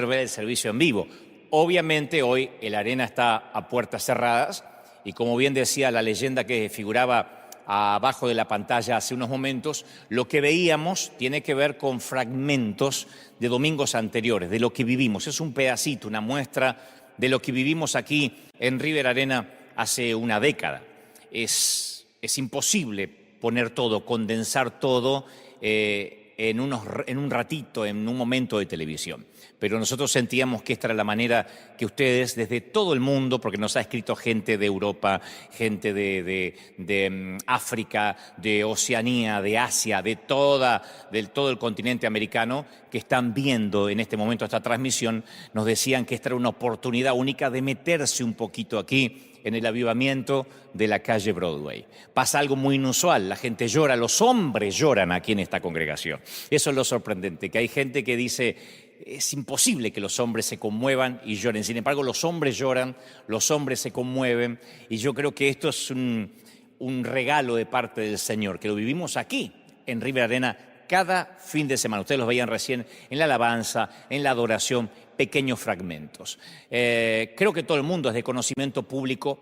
ver el servicio en vivo. Obviamente hoy el Arena está a puertas cerradas y como bien decía la leyenda que figuraba abajo de la pantalla hace unos momentos, lo que veíamos tiene que ver con fragmentos de domingos anteriores, de lo que vivimos. Es un pedacito, una muestra de lo que vivimos aquí en River Arena hace una década. Es imposible poner todo, condensar todo en un ratito, en un momento de televisión. Pero nosotros sentíamos que esta era la manera que ustedes, desde todo el mundo, porque nos ha escrito gente de Europa, gente de África, de Oceanía, de Asia, de todo el continente americano, que están viendo en este momento esta transmisión, nos decían que esta era una oportunidad única de meterse un poquito aquí en el avivamiento de la calle Broadway. Pasa algo muy inusual, la gente llora, los hombres lloran aquí en esta congregación. Eso es lo sorprendente, que hay gente que dice, es imposible que los hombres se conmuevan y lloren. Sin embargo, los hombres lloran, los hombres se conmueven, y yo creo que esto es un regalo de parte del Señor, que lo vivimos aquí, en River Arena, cada fin de semana. Ustedes los veían recién en la alabanza, en la adoración, pequeños fragmentos. Creo que todo el mundo es de conocimiento público,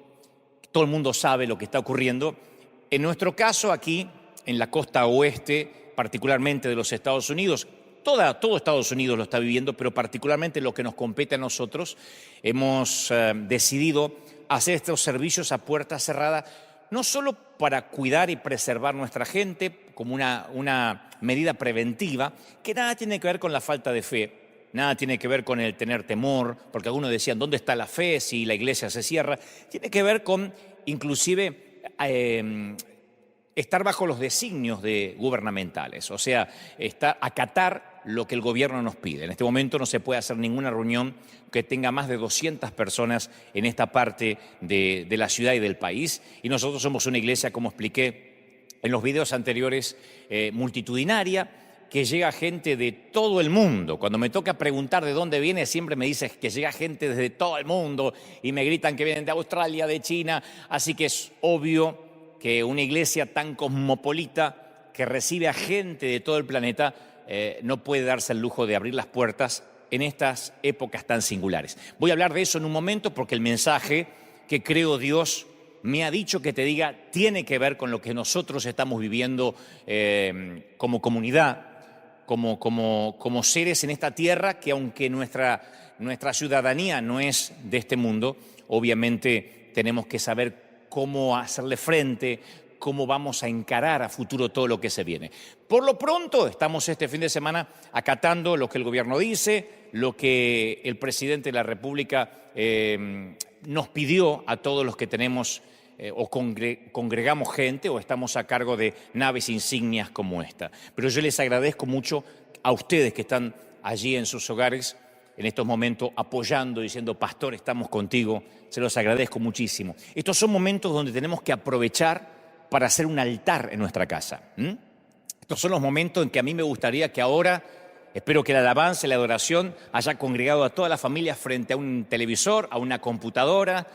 todo el mundo sabe lo que está ocurriendo. En nuestro caso aquí, en la costa oeste, particularmente de los Estados Unidos, todo Estados Unidos lo está viviendo, pero particularmente lo que nos compete a nosotros, hemos decidido hacer estos servicios a puerta cerrada, no solo para cuidar y preservar nuestra gente, como una medida preventiva, que nada tiene que ver con la falta de fe, nada tiene que ver con el tener temor, porque algunos decían, ¿dónde está la fe si la iglesia se cierra? Tiene que ver con, inclusive, estar bajo los designios gubernamentales, o sea, acatar lo que el gobierno nos pide. En este momento no se puede hacer ninguna reunión que tenga más de 200 personas en esta parte de la ciudad y del país, y nosotros somos una iglesia, como expliqué en los videos anteriores, multitudinaria, que llega gente de todo el mundo. Cuando me toca preguntar de dónde viene, siempre me dicen que llega gente desde todo el mundo y me gritan que vienen de Australia, de China, así que es obvio que una iglesia tan cosmopolita que recibe a gente de todo el planeta no puede darse el lujo de abrir las puertas en estas épocas tan singulares. Voy a hablar de eso en un momento porque el mensaje que creo Dios me ha dicho que te diga tiene que ver con lo que nosotros estamos viviendo como comunidad, como seres en esta tierra, que aunque nuestra ciudadanía no es de este mundo, obviamente tenemos que saber cómo hacerle frente, cómo vamos a encarar a futuro todo lo que se viene. Por lo pronto, estamos este fin de semana acatando lo que el gobierno dice, lo que el presidente de la República nos pidió a todos los que tenemos o congregamos gente o estamos a cargo de naves insignias como esta. Pero yo les agradezco mucho a ustedes que están allí en sus hogares en estos momentos apoyando, diciendo, pastor, estamos contigo, se los agradezco muchísimo. Estos son momentos donde tenemos que aprovechar para hacer un altar en nuestra casa. Estos son los momentos en que a mí me gustaría que ahora, espero que la alabanza y la adoración haya congregado a toda la familia frente a un televisor, a una computadora.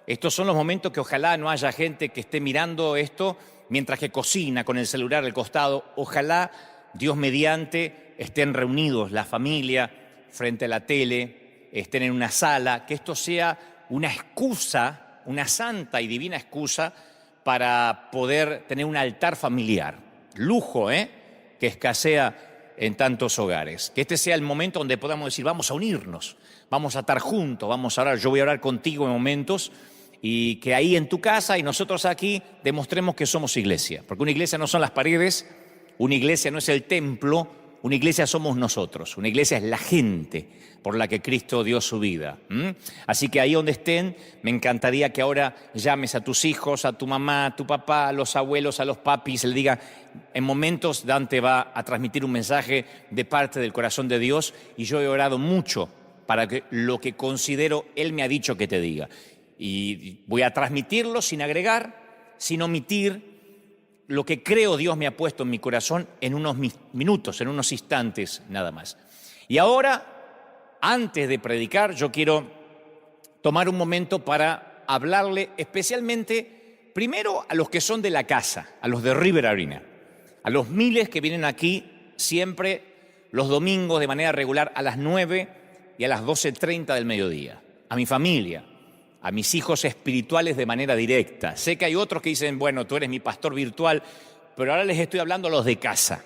Estos son los momentos que ojalá no haya gente que esté mirando esto mientras que cocina con el celular al costado. Ojalá, Dios mediante, estén reunidos la familia frente a la tele, estén en una sala, que esto sea una excusa, una santa y divina excusa para poder tener un altar familiar. Lujo, que escasea en tantos hogares. Que este sea el momento donde podamos decir, vamos a unirnos, vamos a estar juntos, vamos a orar. Yo voy a orar contigo en momentos y que ahí en tu casa y nosotros aquí demostremos que somos iglesia. Porque una iglesia no son las paredes, una iglesia no es el templo, una iglesia somos nosotros, una iglesia es la gente por la que Cristo dio su vida. Así que ahí donde estén, me encantaría que ahora llames a tus hijos, a tu mamá, a tu papá, a los abuelos, a los papis, le diga, en momentos Dante va a transmitir un mensaje de parte del corazón de Dios y yo he orado mucho para que lo que considero Él me ha dicho que te diga. Y voy a transmitirlo sin agregar, sin omitir, lo que creo Dios me ha puesto en mi corazón en unos minutos, en unos instantes nada más. Y ahora, antes de predicar, yo quiero tomar un momento para hablarle especialmente, primero a los que son de la casa, a los de River Arena, a los miles que vienen aquí siempre los domingos de manera regular a las 9 y a las 12:30 del mediodía. A mi familia, a mis hijos espirituales de manera directa. Sé que hay otros que dicen, bueno, tú eres mi pastor virtual, pero ahora les estoy hablando a los de casa,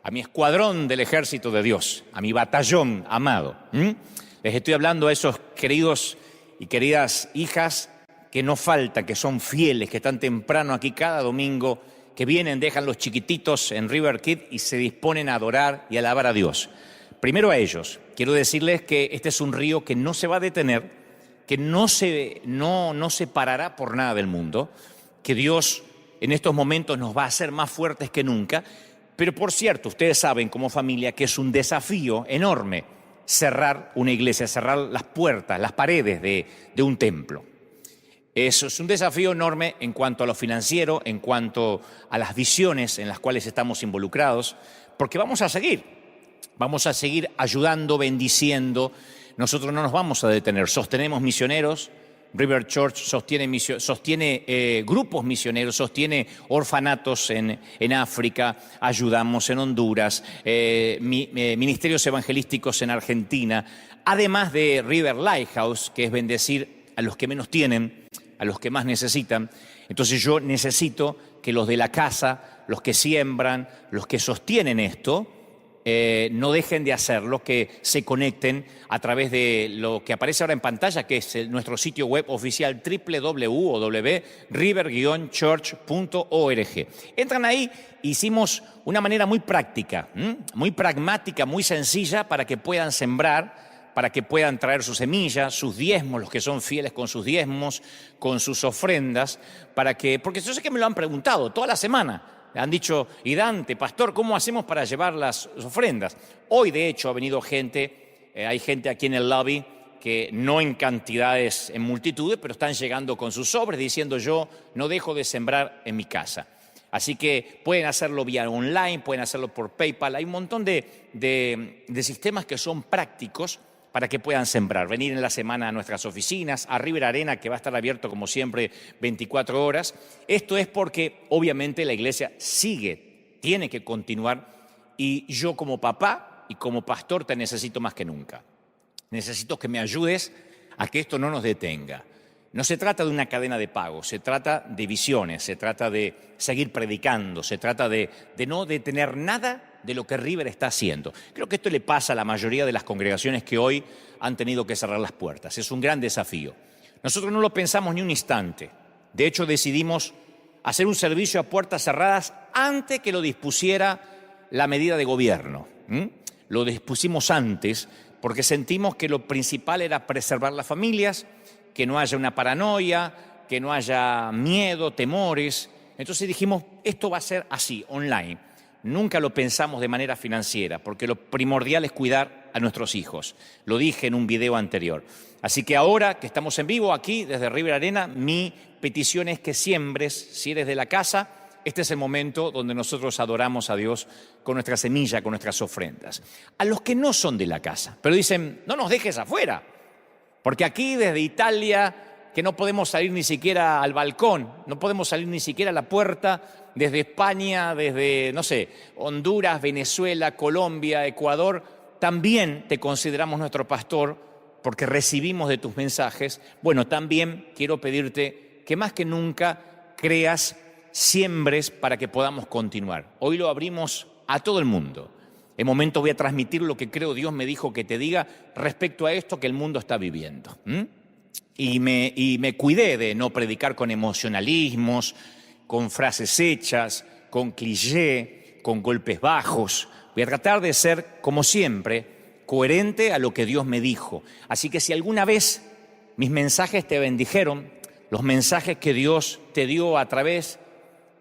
a mi escuadrón del ejército de Dios, a mi batallón amado. Les estoy hablando a esos queridos y queridas hijas que no faltan, que son fieles, que están temprano aquí cada domingo, que vienen, dejan los chiquititos en River Kids y se disponen a adorar y alabar a Dios. Primero a ellos, quiero decirles que este es un río que no se va a detener, que no se parará por nada del mundo, que Dios en estos momentos nos va a hacer más fuertes que nunca, pero por cierto, ustedes saben como familia que es un desafío enorme cerrar una iglesia, cerrar las puertas, las paredes de un templo. Eso es un desafío enorme en cuanto a lo financiero, en cuanto a las visiones en las cuales estamos involucrados, porque vamos a seguir ayudando, bendiciendo. Nosotros no nos vamos a detener, sostenemos misioneros. River Church sostiene grupos misioneros, sostiene orfanatos en África, ayudamos en Honduras, ministerios evangelísticos en Argentina, además de River Lighthouse, que es bendecir a los que menos tienen, a los que más necesitan. Entonces yo necesito que los de la casa, los que siembran, los que sostienen esto, no dejen de hacerlo, que se conecten a través de lo que aparece ahora en pantalla, que es nuestro sitio web oficial www.river-church.org. Entran ahí, hicimos una manera muy práctica, muy pragmática, muy sencilla para que puedan sembrar, para que puedan traer sus semillas, sus diezmos, los que son fieles con sus diezmos, con sus ofrendas, porque yo sé que me lo han preguntado toda la semana. Han dicho, y Dante, pastor, ¿cómo hacemos para llevar las ofrendas? Hoy, de hecho, ha venido gente, hay gente aquí en el lobby que no en cantidades, en multitudes, pero están llegando con sus sobres diciendo, yo no dejo de sembrar en mi casa. Así que pueden hacerlo vía online, pueden hacerlo por PayPal. Hay un montón de sistemas que son prácticos para que puedan sembrar. Venir en la semana a nuestras oficinas, a River Arena, que va a estar abierto como siempre 24 horas. Esto es porque obviamente la iglesia tiene que continuar, y yo como papá y como pastor te necesito más que nunca. Necesito que me ayudes a que esto no nos detenga. No se trata de una cadena de pago, se trata de visiones, se trata de seguir predicando, se trata de no detener nada de lo que River está haciendo. Creo que esto le pasa a la mayoría de las congregaciones que hoy han tenido que cerrar las puertas. Es un gran desafío. Nosotros no lo pensamos ni un instante. De hecho, decidimos hacer un servicio a puertas cerradas antes que lo dispusiera la medida de gobierno. Lo dispusimos antes porque sentimos que lo principal era preservar las familias, que no haya una paranoia, que no haya miedo, temores. Entonces dijimos, esto va a ser así, online. Nunca lo pensamos de manera financiera, porque lo primordial es cuidar a nuestros hijos. Lo dije en un video anterior. Así que ahora que estamos en vivo aquí desde River Arena, mi petición es que siembres, si eres de la casa. Este es el momento donde nosotros adoramos a Dios con nuestra semilla, con nuestras ofrendas. A los que no son de la casa, pero dicen, no nos dejes afuera, porque aquí desde Italia, que no podemos salir ni siquiera al balcón, no podemos salir ni siquiera a la puerta, desde España, desde, Honduras, Venezuela, Colombia, Ecuador, también te consideramos nuestro pastor porque recibimos de tus mensajes. Bueno, también quiero pedirte que más que nunca creas, siembres para que podamos continuar. Hoy lo abrimos a todo el mundo. En momento voy a transmitir lo que creo Dios me dijo que te diga respecto a esto que el mundo está viviendo. Y me cuidé de no predicar con emocionalismos, con frases hechas, con cliché, con golpes bajos. Voy a tratar de ser, como siempre, coherente a lo que Dios me dijo. Así que si alguna vez mis mensajes te bendijeron, los mensajes que Dios te dio a través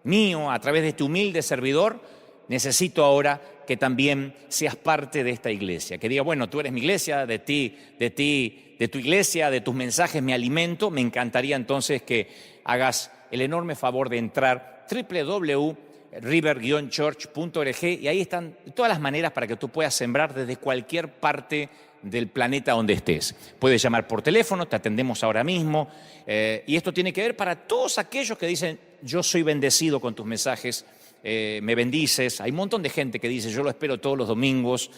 mío, a través de este humilde servidor, necesito ahora que también seas parte de esta iglesia. Que diga, bueno, tú eres mi iglesia, de tu iglesia, de tus mensajes me alimento. Me encantaría entonces que hagas el enorme favor de entrar www.river-church.org y ahí están todas las maneras para que tú puedas sembrar desde cualquier parte del planeta donde estés. Puedes llamar por teléfono, te atendemos ahora mismo. Y esto tiene que ver para todos aquellos que dicen, yo soy bendecido con tus mensajes, me bendices. Hay un montón de gente que dice, yo lo espero todos los domingos,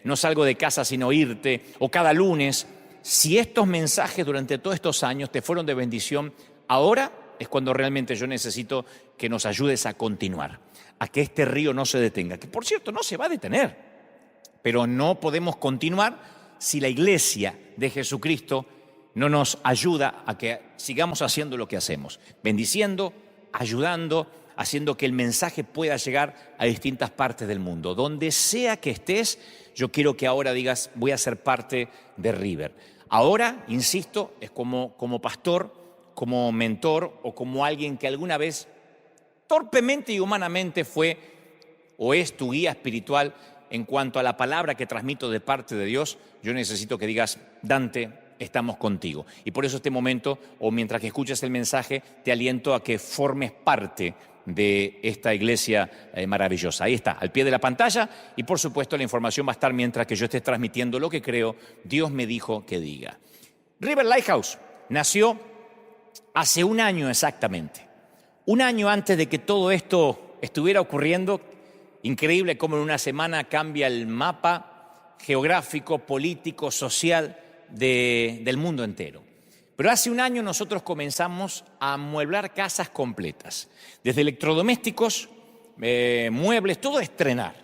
no salgo de casa sin oírte, o cada lunes. Si estos mensajes durante todos estos años te fueron de bendición, ahora es cuando realmente yo necesito que nos ayudes a continuar, a que este río no se detenga, que por cierto no se va a detener, pero no podemos continuar si la iglesia de Jesucristo no nos ayuda a que sigamos haciendo lo que hacemos, bendiciendo, ayudando, haciendo que el mensaje pueda llegar a distintas partes del mundo. Donde sea que estés, yo quiero que ahora digas, voy a ser parte de River. Ahora, insisto, es como pastor, como mentor o como alguien que alguna vez torpemente y humanamente fue o es tu guía espiritual en cuanto a la palabra que transmito de parte de Dios. Yo necesito que digas, Dante, estamos contigo. Y por eso este momento, o mientras que escuches el mensaje, te aliento a que formes parte de esta iglesia maravillosa. Ahí está, al pie de la pantalla, y por supuesto la información va a estar mientras que yo esté transmitiendo lo que creo Dios me dijo que diga. River Lighthouse nació hace un año exactamente. Un año antes de que todo esto estuviera ocurriendo. Increíble cómo en una semana cambia el mapa geográfico, político, social del mundo entero. Pero hace un año nosotros comenzamos a amueblar casas completas, desde electrodomésticos, muebles, todo a estrenar.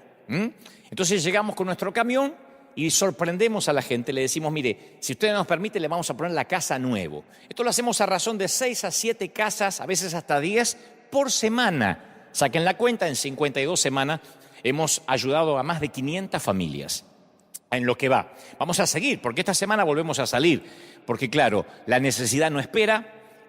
Entonces llegamos con nuestro camión y sorprendemos a la gente, le decimos, mire, si usted nos permite, le vamos a poner la casa nuevo. Esto lo hacemos a razón de 6 a 7 casas, a veces hasta 10 por semana. Saquen la cuenta, en 52 semanas hemos ayudado a más de 500 familias. En lo que va. Vamos a seguir, porque esta semana volvemos a salir, porque claro, la necesidad no espera,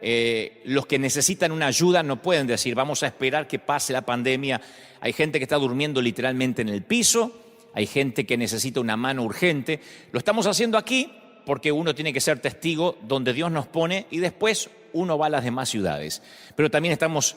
los que necesitan una ayuda no pueden decir, vamos a esperar que pase la pandemia. Hay gente que está durmiendo literalmente en el piso, hay gente que necesita una mano urgente. Lo estamos haciendo aquí porque uno tiene que ser testigo donde Dios nos pone y después uno va a las demás ciudades. Pero también estamos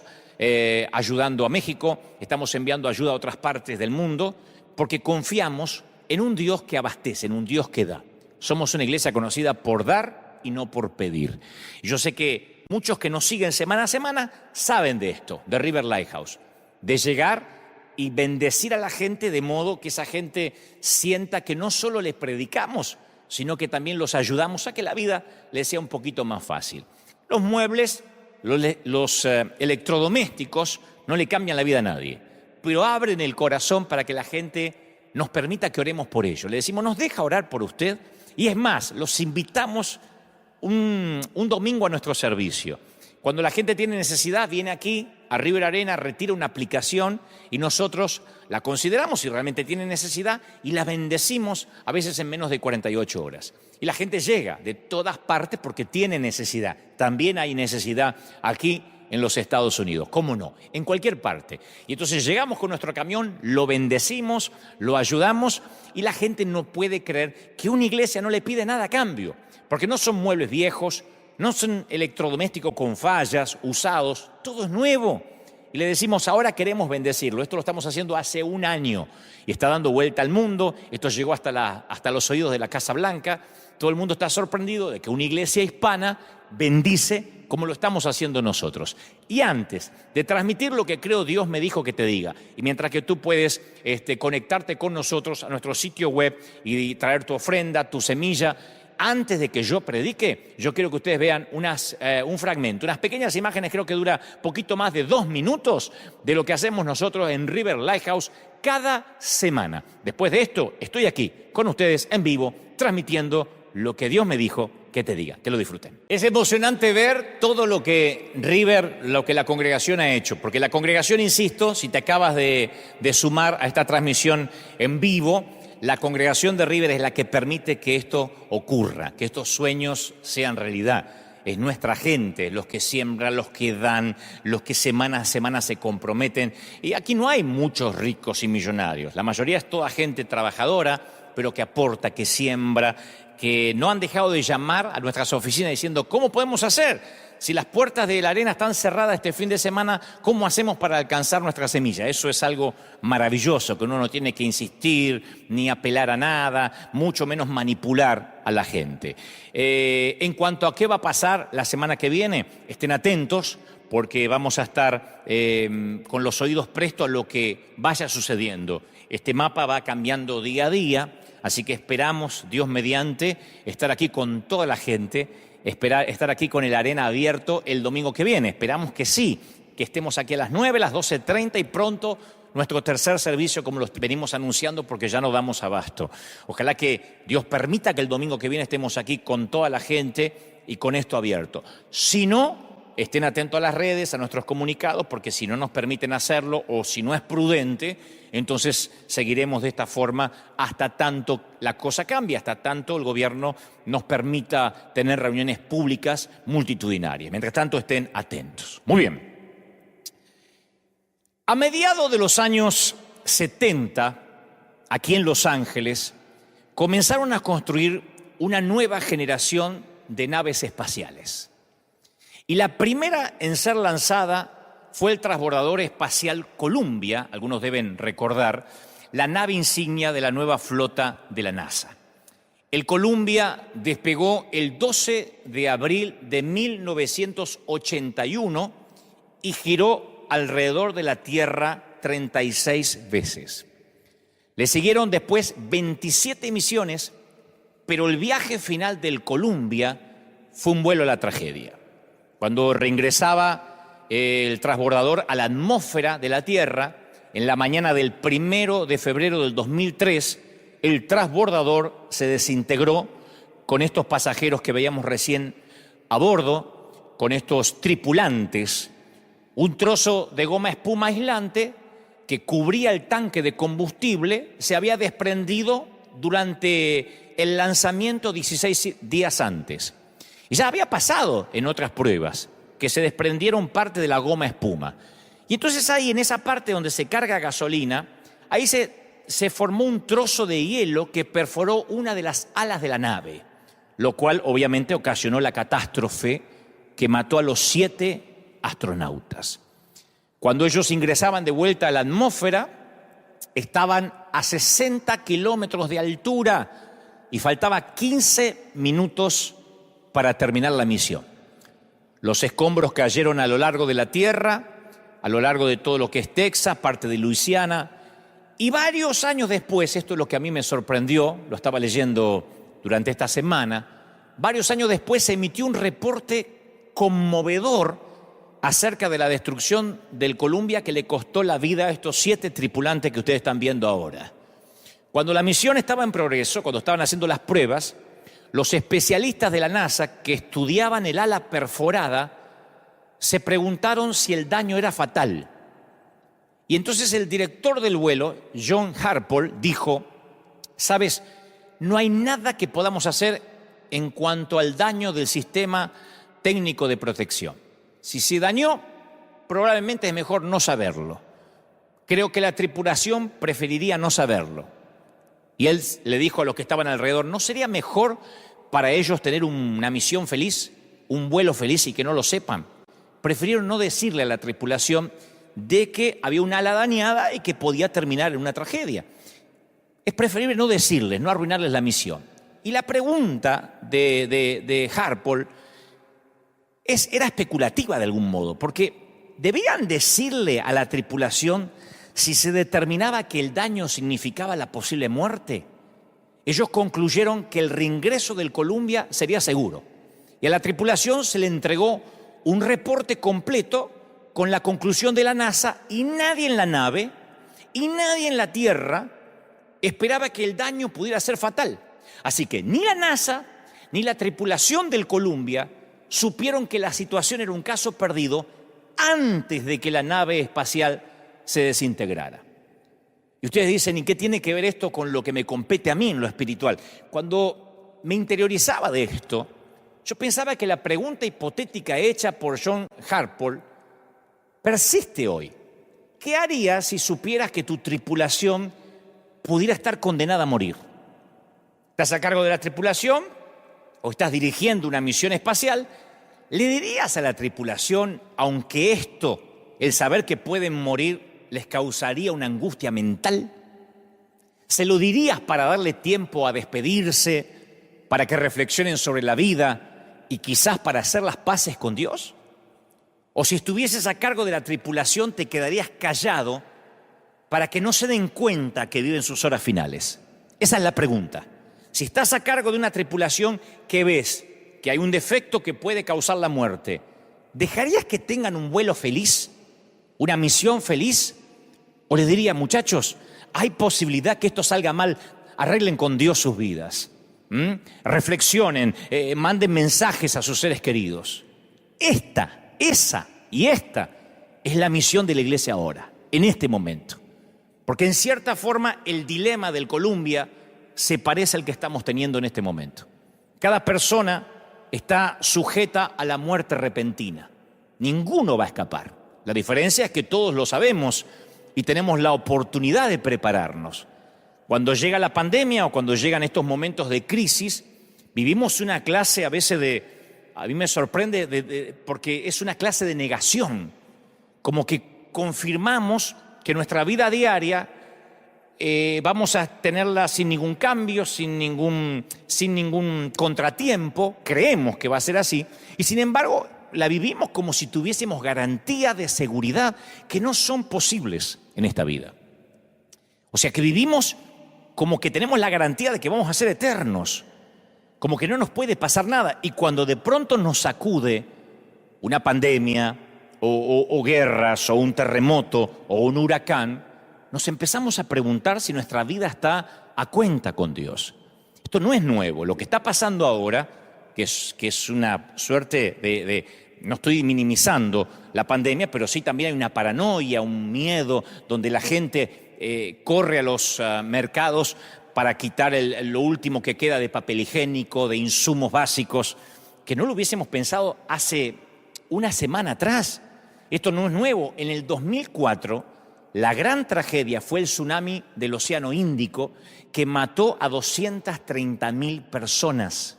ayudando a México, estamos enviando ayuda a otras partes del mundo, porque confiamos en un Dios que abastece, en un Dios que da. Somos una iglesia conocida por dar y no por pedir. Y yo sé que muchos que nos siguen semana a semana saben de esto, de River Lighthouse, de llegar y bendecir a la gente de modo que esa gente sienta que no solo les predicamos, sino que también los ayudamos a que la vida les sea un poquito más fácil. Los muebles, los electrodomésticos no le cambian la vida a nadie, pero abren el corazón para que la gente nos permita que oremos por ello. Le decimos, ¿nos deja orar por usted? Y es más, los invitamos un domingo a nuestro servicio. Cuando la gente tiene necesidad, viene aquí a River Arena, retira una aplicación y nosotros la consideramos si realmente tiene necesidad y la bendecimos a veces en menos de 48 horas. Y la gente llega de todas partes porque tiene necesidad. También hay necesidad aquí en los Estados Unidos, ¿cómo no? En cualquier parte. Y entonces llegamos con nuestro camión, lo bendecimos, lo ayudamos y la gente no puede creer que una iglesia no le pide nada a cambio, porque no son muebles viejos, no son electrodomésticos con fallas, usados, todo es nuevo. Y le decimos, ahora queremos bendecirlo. Esto lo estamos haciendo hace un año y está dando vuelta al mundo. Esto llegó hasta los oídos de la Casa Blanca. Todo el mundo está sorprendido de que una iglesia hispana bendice como lo estamos haciendo nosotros. Y antes de transmitir lo que creo Dios me dijo que te diga, y mientras que tú puedes conectarte con nosotros a nuestro sitio web y traer tu ofrenda, tu semilla, antes de que yo predique, yo quiero que ustedes vean un fragmento, unas pequeñas imágenes, creo que dura poquito más de 2 minutos, de lo que hacemos nosotros en River Lighthouse cada semana. Después de esto, estoy aquí con ustedes en vivo, transmitiendo lo que Dios me dijo que te diga, que lo disfruten. Es emocionante ver todo lo que River, lo que la congregación ha hecho, porque la congregación, insisto, si te acabas de sumar a esta transmisión en vivo, la congregación de River es la que permite que esto ocurra, que estos sueños sean realidad. Es nuestra gente, los que siembran, los que dan, los que semana a semana se comprometen. Y aquí no hay muchos ricos y millonarios. La mayoría es toda gente trabajadora, pero que aporta, que siembra, que no han dejado de llamar a nuestras oficinas diciendo, ¿cómo podemos hacer? Si las puertas de la arena están cerradas este fin de semana, ¿cómo hacemos para alcanzar nuestra semilla? Eso es algo maravilloso, que uno no tiene que insistir ni apelar a nada, mucho menos manipular a la gente. En cuanto a qué va a pasar la semana que viene, estén atentos, porque vamos a estar con los oídos prestos a lo que vaya sucediendo. Este mapa va cambiando día a día, así que esperamos, Dios mediante, estar aquí con toda la gente, estar aquí con el Arena abierto el domingo que viene. Esperamos que sí, que estemos aquí a las 9, las 12:30 y pronto nuestro tercer servicio, como lo venimos anunciando, porque ya no damos abasto. Ojalá que Dios permita que el domingo que viene estemos aquí con toda la gente y con esto abierto. Si no, estén atentos a las redes, a nuestros comunicados, porque si no nos permiten hacerlo o si no es prudente, entonces seguiremos de esta forma hasta tanto la cosa cambie, hasta tanto el gobierno nos permita tener reuniones públicas multitudinarias. Mientras tanto, estén atentos. Muy bien. A mediados de los años 70, aquí en Los Ángeles, comenzaron a construir una nueva generación de naves espaciales. Y la primera en ser lanzada fue el transbordador espacial Columbia, algunos deben recordar, la nave insignia de la nueva flota de la NASA. El Columbia despegó el 12 de abril de 1981 y giró alrededor de la Tierra 36 veces. Le siguieron después 27 misiones, pero el viaje final del Columbia fue un vuelo a la tragedia. Cuando reingresaba el transbordador a la atmósfera de la Tierra, en la mañana del 1 de febrero del 2003, el transbordador se desintegró con estos pasajeros que veíamos recién a bordo, con estos tripulantes. Un trozo de goma espuma aislante que cubría el tanque de combustible se había desprendido durante el lanzamiento 16 días antes. Y ya había pasado en otras pruebas que se desprendieron parte de la goma espuma. Y entonces ahí, en esa parte donde se carga gasolina, ahí se formó un trozo de hielo que perforó una de las alas de la nave, lo cual obviamente ocasionó la catástrofe que mató a los 7 astronautas. Cuando ellos ingresaban de vuelta a la atmósfera, estaban a 60 kilómetros de altura y faltaba 15 minutos para terminar la misión. Los escombros cayeron a lo largo de la Tierra, a lo largo de todo lo que es Texas, parte de Luisiana, y varios años después, esto es lo que a mí me sorprendió, lo estaba leyendo durante esta semana, varios años después se emitió un reporte conmovedor acerca de la destrucción del Columbia que le costó la vida a estos 7 tripulantes que ustedes están viendo ahora. Cuando la misión estaba en progreso, cuando estaban haciendo las pruebas, los especialistas de la NASA que estudiaban el ala perforada se preguntaron si el daño era fatal. Y entonces el director del vuelo, John Harpole, dijo: ¿sabes? No hay nada que podamos hacer en cuanto al daño del sistema técnico de protección. Si se dañó, probablemente es mejor no saberlo. Creo que la tripulación preferiría no saberlo. Y él le dijo a los que estaban alrededor: ¿no sería mejor para ellos tener una misión feliz, un vuelo feliz y que no lo sepan? Prefirieron no decirle a la tripulación de que había un ala dañada y que podía terminar en una tragedia. Es preferible no decirles, no arruinarles la misión. Y la pregunta de Harpole era especulativa de algún modo, porque debían decirle a la tripulación si se determinaba que el daño significaba la posible muerte. Ellos concluyeron que el reingreso del Columbia sería seguro. Y a la tripulación se le entregó un reporte completo con la conclusión de la NASA, y nadie en la nave y nadie en la Tierra esperaba que el daño pudiera ser fatal. Así que ni la NASA ni la tripulación del Columbia supieron que la situación era un caso perdido antes de que la nave espacial se desintegrara. Y ustedes dicen: ¿y qué tiene que ver esto con lo que me compete a mí en lo espiritual? Cuando me interiorizaba de esto, yo pensaba que la pregunta hipotética hecha por John Harpole persiste hoy. ¿Qué harías si supieras que tu tripulación pudiera estar condenada a morir? ¿Estás a cargo de la tripulación o estás dirigiendo una misión espacial? ¿Le dirías a la tripulación, aunque esto, el saber que pueden morir, les causaría una angustia mental? ¿Se lo dirías para darle tiempo a despedirse, para que reflexionen sobre la vida y quizás para hacer las paces con Dios? O si estuvieses a cargo de la tripulación, te quedarías callado para que no se den cuenta que viven sus horas finales. Esa es la pregunta. Si estás a cargo de una tripulación que ves que hay un defecto que puede causar la muerte, ¿dejarías que tengan un vuelo feliz? ¿Una misión feliz? ¿O les diría, muchachos, hay posibilidad que esto salga mal, arreglen con Dios sus vidas? Reflexionen, manden mensajes a sus seres queridos? Esta es la misión de la iglesia ahora, en este momento. Porque en cierta forma el dilema del Columbia se parece al que estamos teniendo en este momento. Cada persona está sujeta a la muerte repentina. Ninguno va a escapar. La diferencia es que todos lo sabemos y tenemos la oportunidad de prepararnos. Cuando llega la pandemia o cuando llegan estos momentos de crisis, vivimos una clase a veces a mí me sorprende porque es una clase de negación, como que confirmamos que nuestra vida diaria vamos a tenerla sin ningún cambio, sin ningún contratiempo, creemos que va a ser así, y sin embargo la vivimos como si tuviésemos garantía de seguridad que no son posibles en esta vida. O sea que vivimos como que tenemos la garantía de que vamos a ser eternos, como que no nos puede pasar nada, y cuando de pronto nos sacude una pandemia o guerras o un terremoto o un huracán, nos empezamos a preguntar si nuestra vida está a cuenta con Dios. Esto no es nuevo. Lo que está pasando ahora, que es una suerte no estoy minimizando la pandemia, pero sí también hay una paranoia, un miedo, donde la gente corre a los mercados para quitar lo último que queda de papel higiénico, de insumos básicos, que no lo hubiésemos pensado hace una semana atrás. Esto no es nuevo. En el 2004, la gran tragedia fue el tsunami del Océano Índico que mató a 230.000 personas.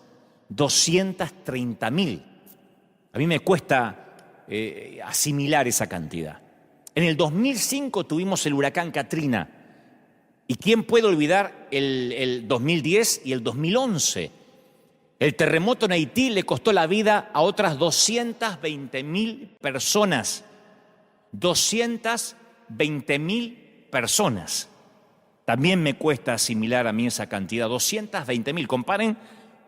230.000. A mí me cuesta asimilar esa cantidad. En el 2005 tuvimos el huracán Katrina. ¿Y quién puede olvidar el 2010 y el 2011? El terremoto en Haití le costó la vida a otras 220.000 personas. 220.000 personas. También me cuesta asimilar a mí esa cantidad, 220.000. Comparen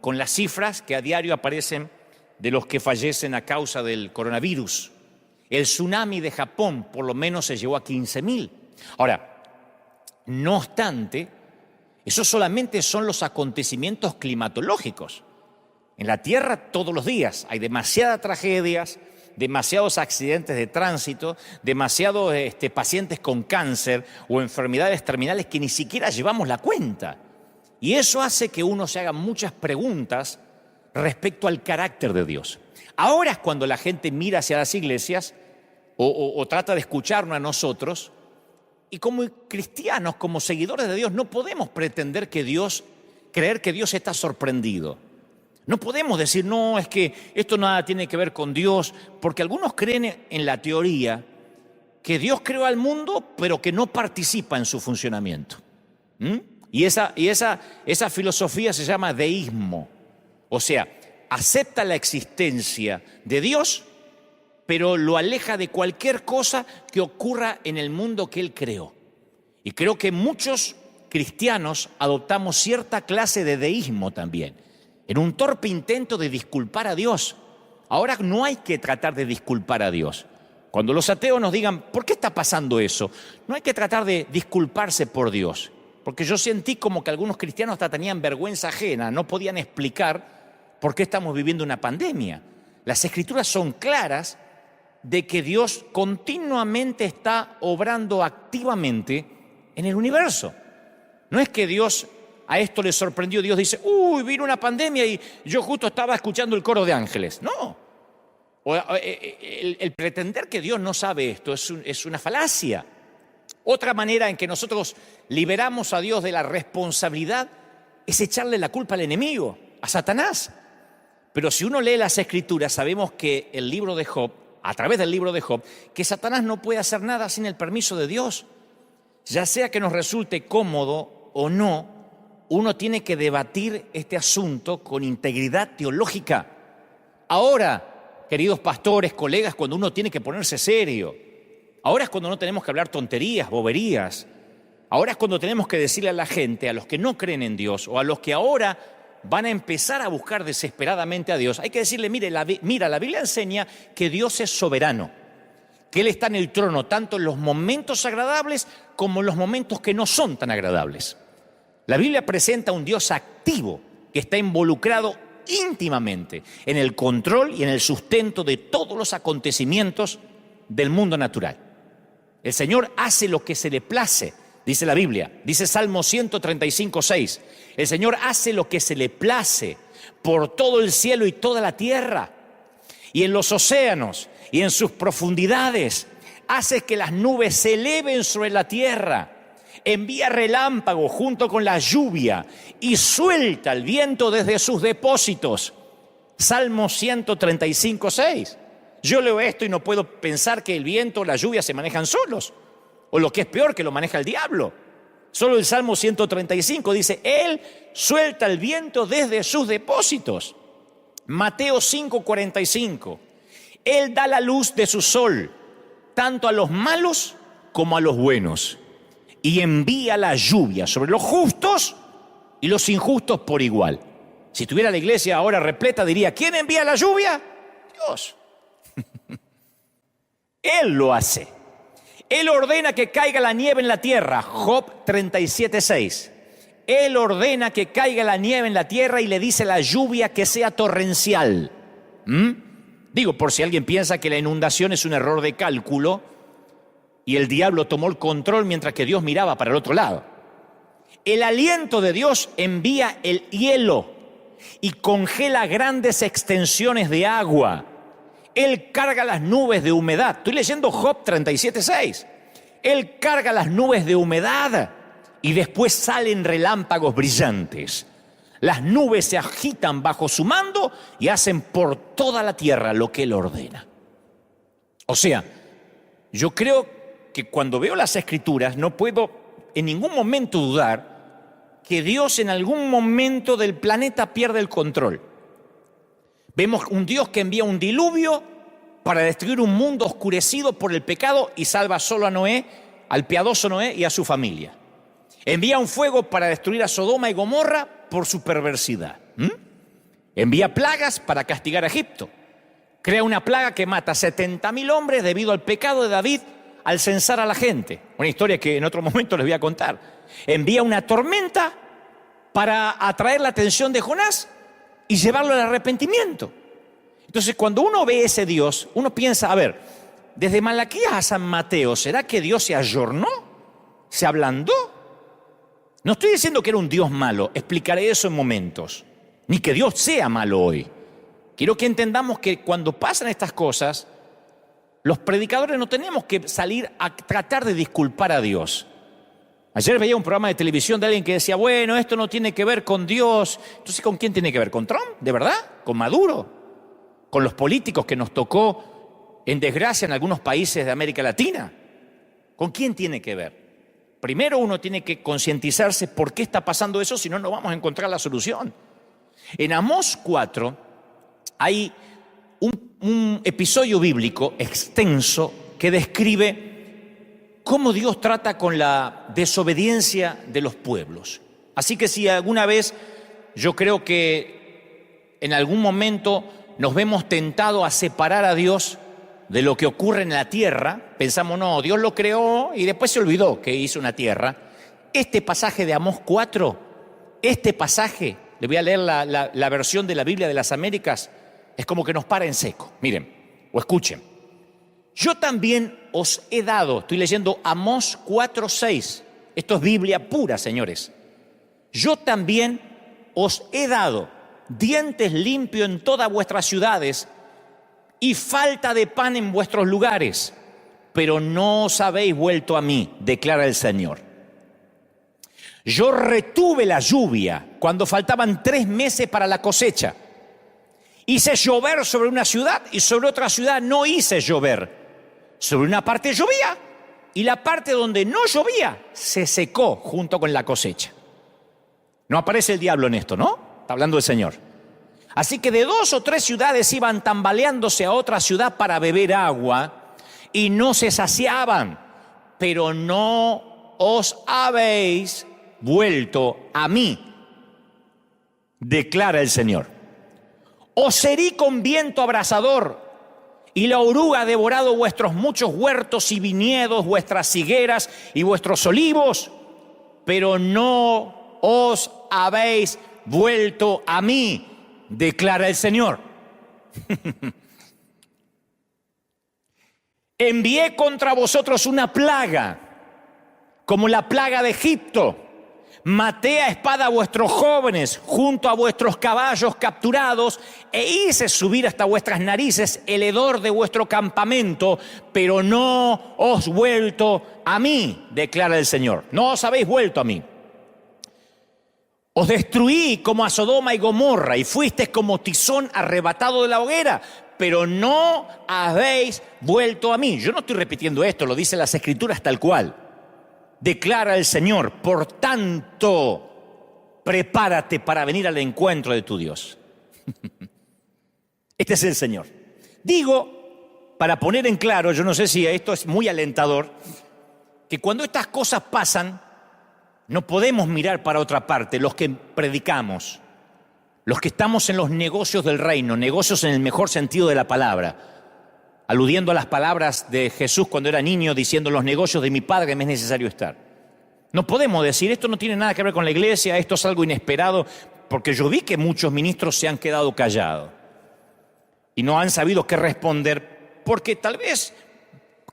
con las cifras que a diario aparecen de los que fallecen a causa del coronavirus. El tsunami de Japón por lo menos se llevó a 15.000. Ahora, no obstante, esos solamente son los acontecimientos climatológicos. En la Tierra todos los días hay demasiadas tragedias, demasiados accidentes de tránsito, demasiados pacientes con cáncer o enfermedades terminales que ni siquiera llevamos la cuenta. Y eso hace que uno se haga muchas preguntas respecto al carácter de Dios. Ahora es cuando la gente mira hacia las iglesias o trata de escucharnos a nosotros, y como cristianos, como seguidores de Dios, no podemos pretender creer que Dios está sorprendido. No podemos decir, no, es que esto nada tiene que ver con Dios, porque algunos creen en la teoría que Dios creó al mundo, pero que no participa en su funcionamiento. Y esa filosofía se llama deísmo. O sea, acepta la existencia de Dios, pero lo aleja de cualquier cosa que ocurra en el mundo que Él creó. Y creo que muchos cristianos adoptamos cierta clase de deísmo también, en un torpe intento de disculpar a Dios. Ahora no hay que tratar de disculpar a Dios. Cuando los ateos nos digan, ¿por qué está pasando eso? No hay que tratar de disculparse por Dios, porque yo sentí como que algunos cristianos hasta tenían vergüenza ajena, no podían explicar por qué estamos viviendo una pandemia. Las Escrituras son claras de que Dios continuamente está obrando activamente en el universo. No es que Dios a esto le sorprendió, Dios dice, vino una pandemia y yo justo estaba escuchando el coro de ángeles. No. El pretender que Dios no sabe esto es una falacia. Otra manera en que nosotros liberamos a Dios de la responsabilidad es echarle la culpa al enemigo, a Satanás. Pero si uno lee las Escrituras, sabemos que el libro de Job, a través del libro de Job, que Satanás no puede hacer nada sin el permiso de Dios. Ya sea que nos resulte cómodo o no, uno tiene que debatir este asunto con integridad teológica. Ahora, queridos pastores, colegas, cuando uno tiene que ponerse serio. Ahora es cuando no tenemos que hablar tonterías, boberías. Ahora es cuando tenemos que decirle a la gente, a los que no creen en Dios o a los que ahora van a empezar a buscar desesperadamente a Dios, hay que decirle, mira, la Biblia enseña que Dios es soberano, que Él está en el trono tanto en los momentos agradables como en los momentos que no son tan agradables. La Biblia presenta un Dios activo que está involucrado íntimamente en el control y en el sustento de todos los acontecimientos del mundo natural. El Señor hace lo que se le place, dice la Biblia, dice Salmo 135:6. El Señor hace lo que se le place por todo el cielo y toda la tierra, y en los océanos y en sus profundidades. Hace que las nubes se eleven sobre la tierra. Envía relámpagos junto con la lluvia y suelta el viento desde sus depósitos. Salmo 135:6. Yo leo esto y no puedo pensar que el viento o la lluvia se manejan solos, o lo que es peor, que lo maneja el diablo. Solo el Salmo 135 dice, Él suelta el viento desde sus depósitos. Mateo 5:45, Él da la luz de su sol, tanto a los malos como a los buenos, y envía la lluvia sobre los justos y los injustos por igual. Si tuviera la iglesia ahora repleta, diría, ¿quién envía la lluvia? Dios. Él lo hace. Él ordena que caiga la nieve en la tierra. Job 37:6. Él ordena que caiga la nieve en la tierra y le dice a la lluvia que sea torrencial. Digo, por si alguien piensa que la inundación es un error de cálculo y el diablo tomó el control mientras que Dios miraba para el otro lado. El aliento de Dios envía el hielo y congela grandes extensiones de agua. Él carga las nubes de humedad. Estoy leyendo Job 37:6. Él carga las nubes de humedad y después salen relámpagos brillantes. Las nubes se agitan bajo su mando y hacen por toda la tierra lo que Él ordena. O sea, yo creo que cuando veo las Escrituras no puedo en ningún momento dudar que Dios en algún momento del planeta pierde el control. Vemos un Dios que envía un diluvio para destruir un mundo oscurecido por el pecado y salva solo a Noé, al piadoso Noé y a su familia. Envía un fuego para destruir a Sodoma y Gomorra por su perversidad. Envía plagas para castigar a Egipto. Crea una plaga que mata a 70.000 hombres debido al pecado de David al censar a la gente. Una historia que en otro momento les voy a contar. Envía una tormenta para atraer la atención de Jonás y llevarlo al arrepentimiento. Entonces, cuando uno ve ese Dios, uno piensa, a ver, desde Malaquías a San Mateo, ¿será que Dios se ayornó? ¿Se ablandó? No estoy diciendo que era un Dios malo, explicaré eso en momentos, ni que Dios sea malo hoy. Quiero que entendamos que cuando pasan estas cosas, los predicadores no tenemos que salir a tratar de disculpar a Dios. Ayer veía un programa de televisión de alguien que decía, bueno, esto no tiene que ver con Dios. Entonces, ¿con quién tiene que ver? ¿Con Trump? ¿De verdad? ¿Con Maduro? ¿Con los políticos que nos tocó en desgracia en algunos países de América Latina? ¿Con quién tiene que ver? Primero uno tiene que concientizarse por qué está pasando eso, si no, no vamos a encontrar la solución. En Amós 4 hay un episodio bíblico extenso que describe cómo Dios trata con la desobediencia de los pueblos. Así que si alguna vez yo creo que en algún momento nos vemos tentados a separar a Dios de lo que ocurre en la tierra, pensamos, no, Dios lo creó y después se olvidó que hizo una tierra. Este pasaje de Amós 4, este pasaje, le voy a leer la versión de la Biblia de las Américas, es como que nos para en seco. Miren, o escuchen. Yo también os he dado, estoy leyendo Amós 4:6, esto es Biblia pura, señores. Yo también os he dado dientes limpios en todas vuestras ciudades y falta de pan en vuestros lugares, pero no os habéis vuelto a mí, declara el Señor. Yo retuve la lluvia cuando faltaban 3 meses para la cosecha. Hice llover sobre una ciudad y sobre otra ciudad no hice llover. Sobre una parte llovía y la parte donde no llovía se secó junto con la cosecha. No aparece el diablo en esto, ¿no? Está hablando el Señor. Así que de 2 o 3 ciudades iban tambaleándose a otra ciudad para beber agua y no se saciaban. Pero no os habéis vuelto a mí, declara el Señor. Os herí con viento abrasador, y la oruga ha devorado vuestros muchos huertos y viñedos, vuestras higueras y vuestros olivos, pero no os habéis vuelto a mí, declara el Señor. Envié contra vosotros una plaga, como la plaga de Egipto. Maté a espada a vuestros jóvenes junto a vuestros caballos capturados e hice subir hasta vuestras narices el hedor de vuestro campamento, pero no os vuelto a mí, declara el Señor. No os habéis vuelto a mí. Os destruí como a Sodoma y Gomorra y fuisteis como tizón arrebatado de la hoguera, pero no habéis vuelto a mí. Yo no estoy repitiendo esto, lo dicen las Escrituras tal cual. Declara el Señor, por tanto, prepárate para venir al encuentro de tu Dios. Este es el Señor. Digo, para poner en claro, yo no sé si esto es muy alentador, que cuando estas cosas pasan, no podemos mirar para otra parte, los que predicamos, los que estamos en los negocios del reino, negocios en el mejor sentido de la palabra, aludiendo a las palabras de Jesús cuando era niño, diciendo: los negocios de mi Padre me es necesario estar. No podemos decir, esto no tiene nada que ver con la iglesia, esto es algo inesperado, porque yo vi que muchos ministros se han quedado callados y no han sabido qué responder, porque tal vez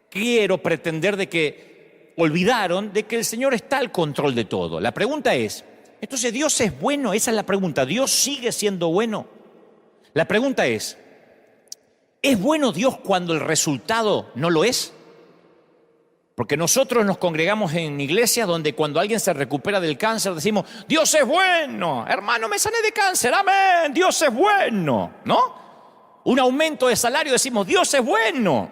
quiero pretender de que olvidaron de que el Señor está al control de todo. La pregunta es, entonces, ¿Dios es bueno? Esa es la pregunta. ¿Dios sigue siendo bueno? La pregunta ¿es bueno Dios cuando el resultado no lo es? Porque nosotros nos congregamos en iglesias donde cuando alguien se recupera del cáncer decimos: Dios es bueno, hermano, me sané de cáncer, amén, Dios es bueno, ¿no? Un aumento de salario, decimos: Dios es bueno.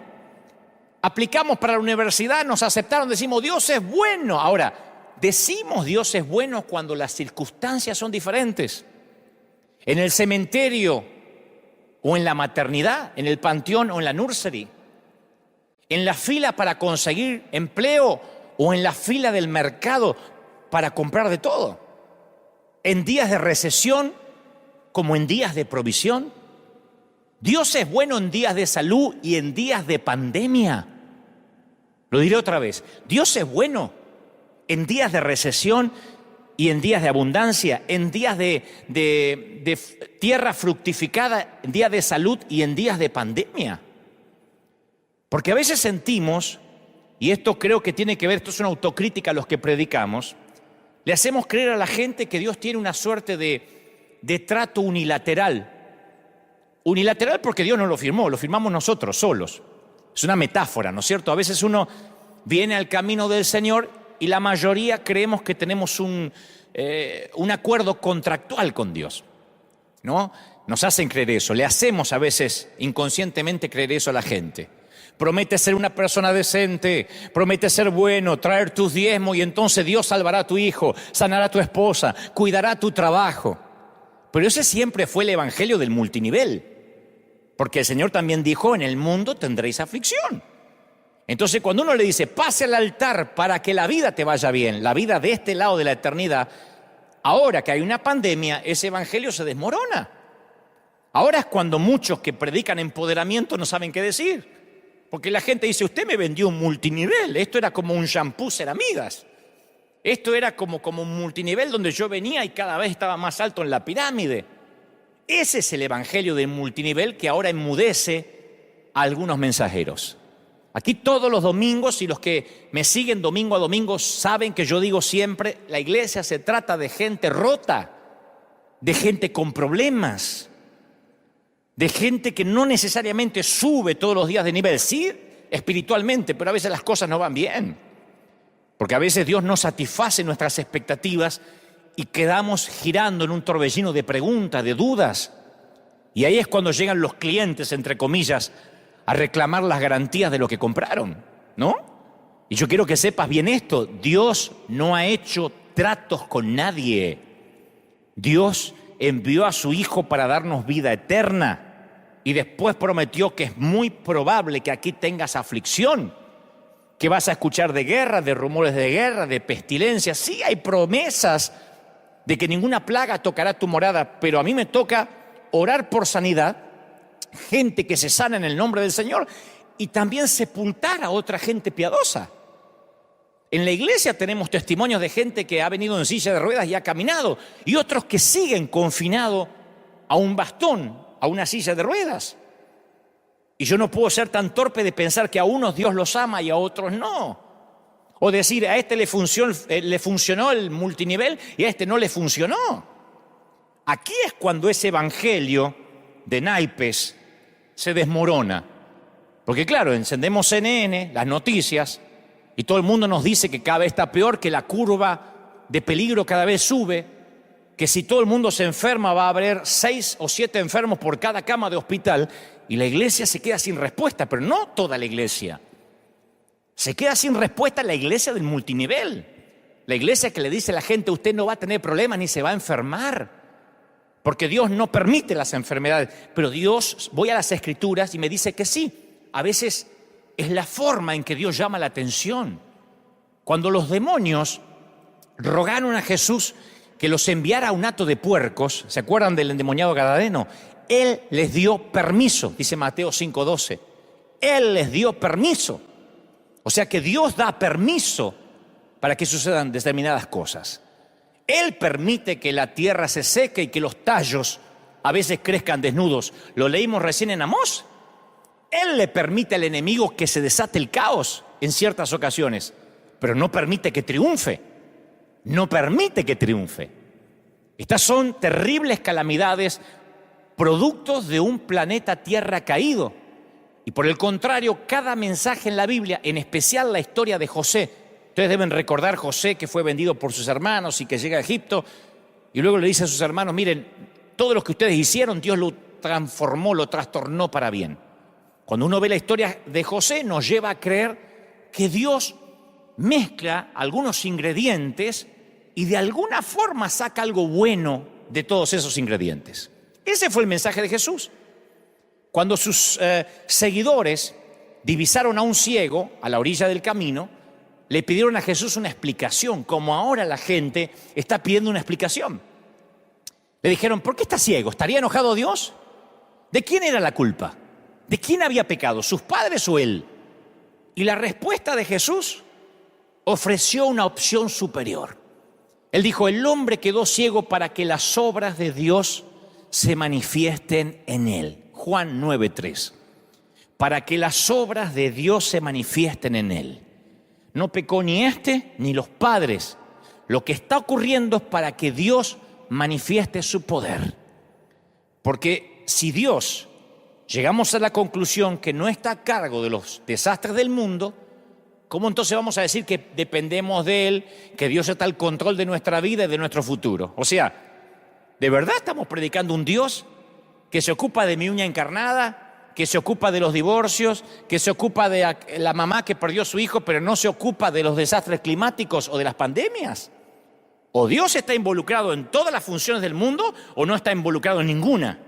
Aplicamos para la universidad, nos aceptaron, decimos: Dios es bueno. Ahora, decimos Dios es bueno cuando las circunstancias son diferentes. En el cementerio o en la maternidad, en el panteón o en la nursery, en la fila para conseguir empleo o en la fila del mercado para comprar de todo, en días de recesión como en días de provisión. Dios es bueno en días de salud y en días de pandemia. Lo diré otra vez, Dios es bueno en días de recesión y en días de abundancia, en días de tierra fructificada, en días de salud y en días de pandemia. Porque a veces sentimos, y esto creo que tiene que ver, esto es una autocrítica a los que predicamos, le hacemos creer a la gente que Dios tiene una suerte de trato unilateral. Unilateral porque Dios no lo firmó, lo firmamos nosotros solos. Es una metáfora, ¿no es cierto? A veces uno viene al camino del Señor y la mayoría creemos que tenemos un acuerdo contractual con Dios, ¿no? Nos hacen creer eso, le hacemos a veces inconscientemente creer eso a la gente. Promete ser una persona decente, promete ser bueno, traer tus diezmos y entonces Dios salvará a tu hijo, sanará a tu esposa, cuidará tu trabajo. Pero ese siempre fue el evangelio del multinivel, porque el Señor también dijo: en el mundo tendréis aflicción. Entonces, cuando uno le dice: pase al altar para que la vida te vaya bien, la vida de este lado de la eternidad, ahora que hay una pandemia, ese evangelio se desmorona. Ahora es cuando muchos que predican empoderamiento no saben qué decir. Porque la gente dice: usted me vendió un multinivel, esto era como un shampoo Ceramidas. Esto era como un multinivel donde yo venía y cada vez estaba más alto en la pirámide. Ese es el evangelio del multinivel que ahora enmudece a algunos mensajeros. Aquí todos los domingos, y los que me siguen domingo a domingo saben que yo digo siempre: la iglesia se trata de gente rota, de gente con problemas, de gente que no necesariamente sube todos los días de nivel, sí espiritualmente, pero a veces las cosas no van bien, porque a veces Dios no satisface nuestras expectativas y quedamos girando en un torbellino de preguntas, de dudas, y ahí es cuando llegan los clientes, entre comillas, a reclamar las garantías de lo que compraron, ¿no? Y yo quiero que sepas bien esto: Dios no ha hecho tratos con nadie. Dios envió a su Hijo para darnos vida eterna y después prometió que es muy probable que aquí tengas aflicción, que vas a escuchar de guerra, de rumores de guerra, de pestilencia. Sí, hay promesas de que ninguna plaga tocará tu morada, pero a mí me toca orar por sanidad, gente que se sana en el nombre del Señor, y también sepultar a otra gente piadosa. En la iglesia tenemos testimonios de gente que ha venido en silla de ruedas y ha caminado, y otros que siguen confinados a un bastón, a una silla de ruedas. Y yo no puedo ser tan torpe de pensar que a unos Dios los ama y a otros no. O decir, a este le funcionó el multinivel y a este no le funcionó. Aquí es cuando ese evangelio de naipes se desmorona. Porque claro, encendemos CNN, las noticias, y todo el mundo nos dice que cada vez está peor, que la curva de peligro cada vez sube, que si todo el mundo se enferma va a haber 6 o 7 enfermos por cada cama de hospital, y la iglesia se queda sin respuesta, pero no toda la iglesia. Se queda sin respuesta la iglesia del multinivel, la iglesia que le dice a la gente, usted no va a tener problemas ni se va a enfermar, porque Dios no permite las enfermedades. Pero Dios, voy a las Escrituras y me dice que sí, a veces es la forma en que Dios llama la atención. Cuando los demonios rogaron a Jesús que los enviara a un hato de puercos, ¿se acuerdan del endemoniado gadareno? Él les dio permiso, dice Mateo 5:12. Él les dio permiso. O sea que Dios da permiso para que sucedan determinadas cosas. Él permite que la tierra se seque y que los tallos a veces crezcan desnudos. Lo leímos recién en Amós. Él le permite al enemigo que se desate el caos en ciertas ocasiones, pero no permite que triunfe. No permite que triunfe. Estas son terribles calamidades, productos de un planeta Tierra caído. Y por el contrario, cada mensaje en la Biblia, en especial la historia de José, ustedes deben recordar José que fue vendido por sus hermanos y que llega a Egipto y luego le dice a sus hermanos, miren, todo lo que ustedes hicieron, Dios lo transformó, lo trastornó para bien. Cuando uno ve la historia de José, nos lleva a creer que Dios mezcla algunos ingredientes y de alguna forma saca algo bueno de todos esos ingredientes. Ese fue el mensaje de Jesús. Cuando sus seguidores divisaron a un ciego a la orilla del camino, le pidieron a Jesús una explicación, como ahora la gente está pidiendo una explicación. Le dijeron, ¿por qué está ciego? ¿Estaría enojado Dios? ¿De quién era la culpa? ¿De quién había pecado? ¿Sus padres o él? Y la respuesta de Jesús ofreció una opción superior. Él dijo, el hombre quedó ciego para que las obras de Dios se manifiesten en él. Juan 9:3. Para que las obras de Dios se manifiesten en él. No pecó ni este ni los padres. Lo que está ocurriendo es para que Dios manifieste su poder. Porque si Dios llegamos a la conclusión que no está a cargo de los desastres del mundo, ¿cómo entonces vamos a decir que dependemos de Él, que Dios está al control de nuestra vida y de nuestro futuro? O sea, ¿de verdad estamos predicando un Dios que se ocupa de mi uña encarnada, que se ocupa de los divorcios, que se ocupa de la mamá que perdió a su hijo, pero no se ocupa de los desastres climáticos o de las pandemias? ¿O Dios está involucrado en todas las funciones del mundo o no está involucrado en ninguna?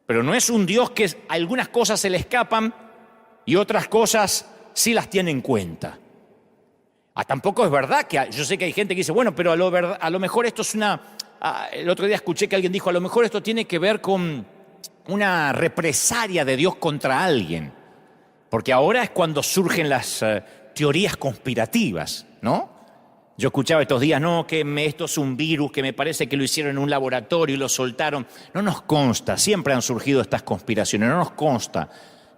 Pero no es un Dios que algunas cosas se le escapan y otras cosas sí las tiene en cuenta. Tampoco es verdad que yo sé que hay gente que dice, bueno, pero a lo mejor esto es el otro día escuché que alguien dijo, a lo mejor esto tiene que ver con una represalia de Dios contra alguien. Porque ahora es cuando surgen las teorías conspirativas, ¿no? Yo escuchaba estos días, no, que esto es un virus, que me parece que lo hicieron en un laboratorio y lo soltaron. No nos consta, siempre han surgido estas conspiraciones, no nos consta.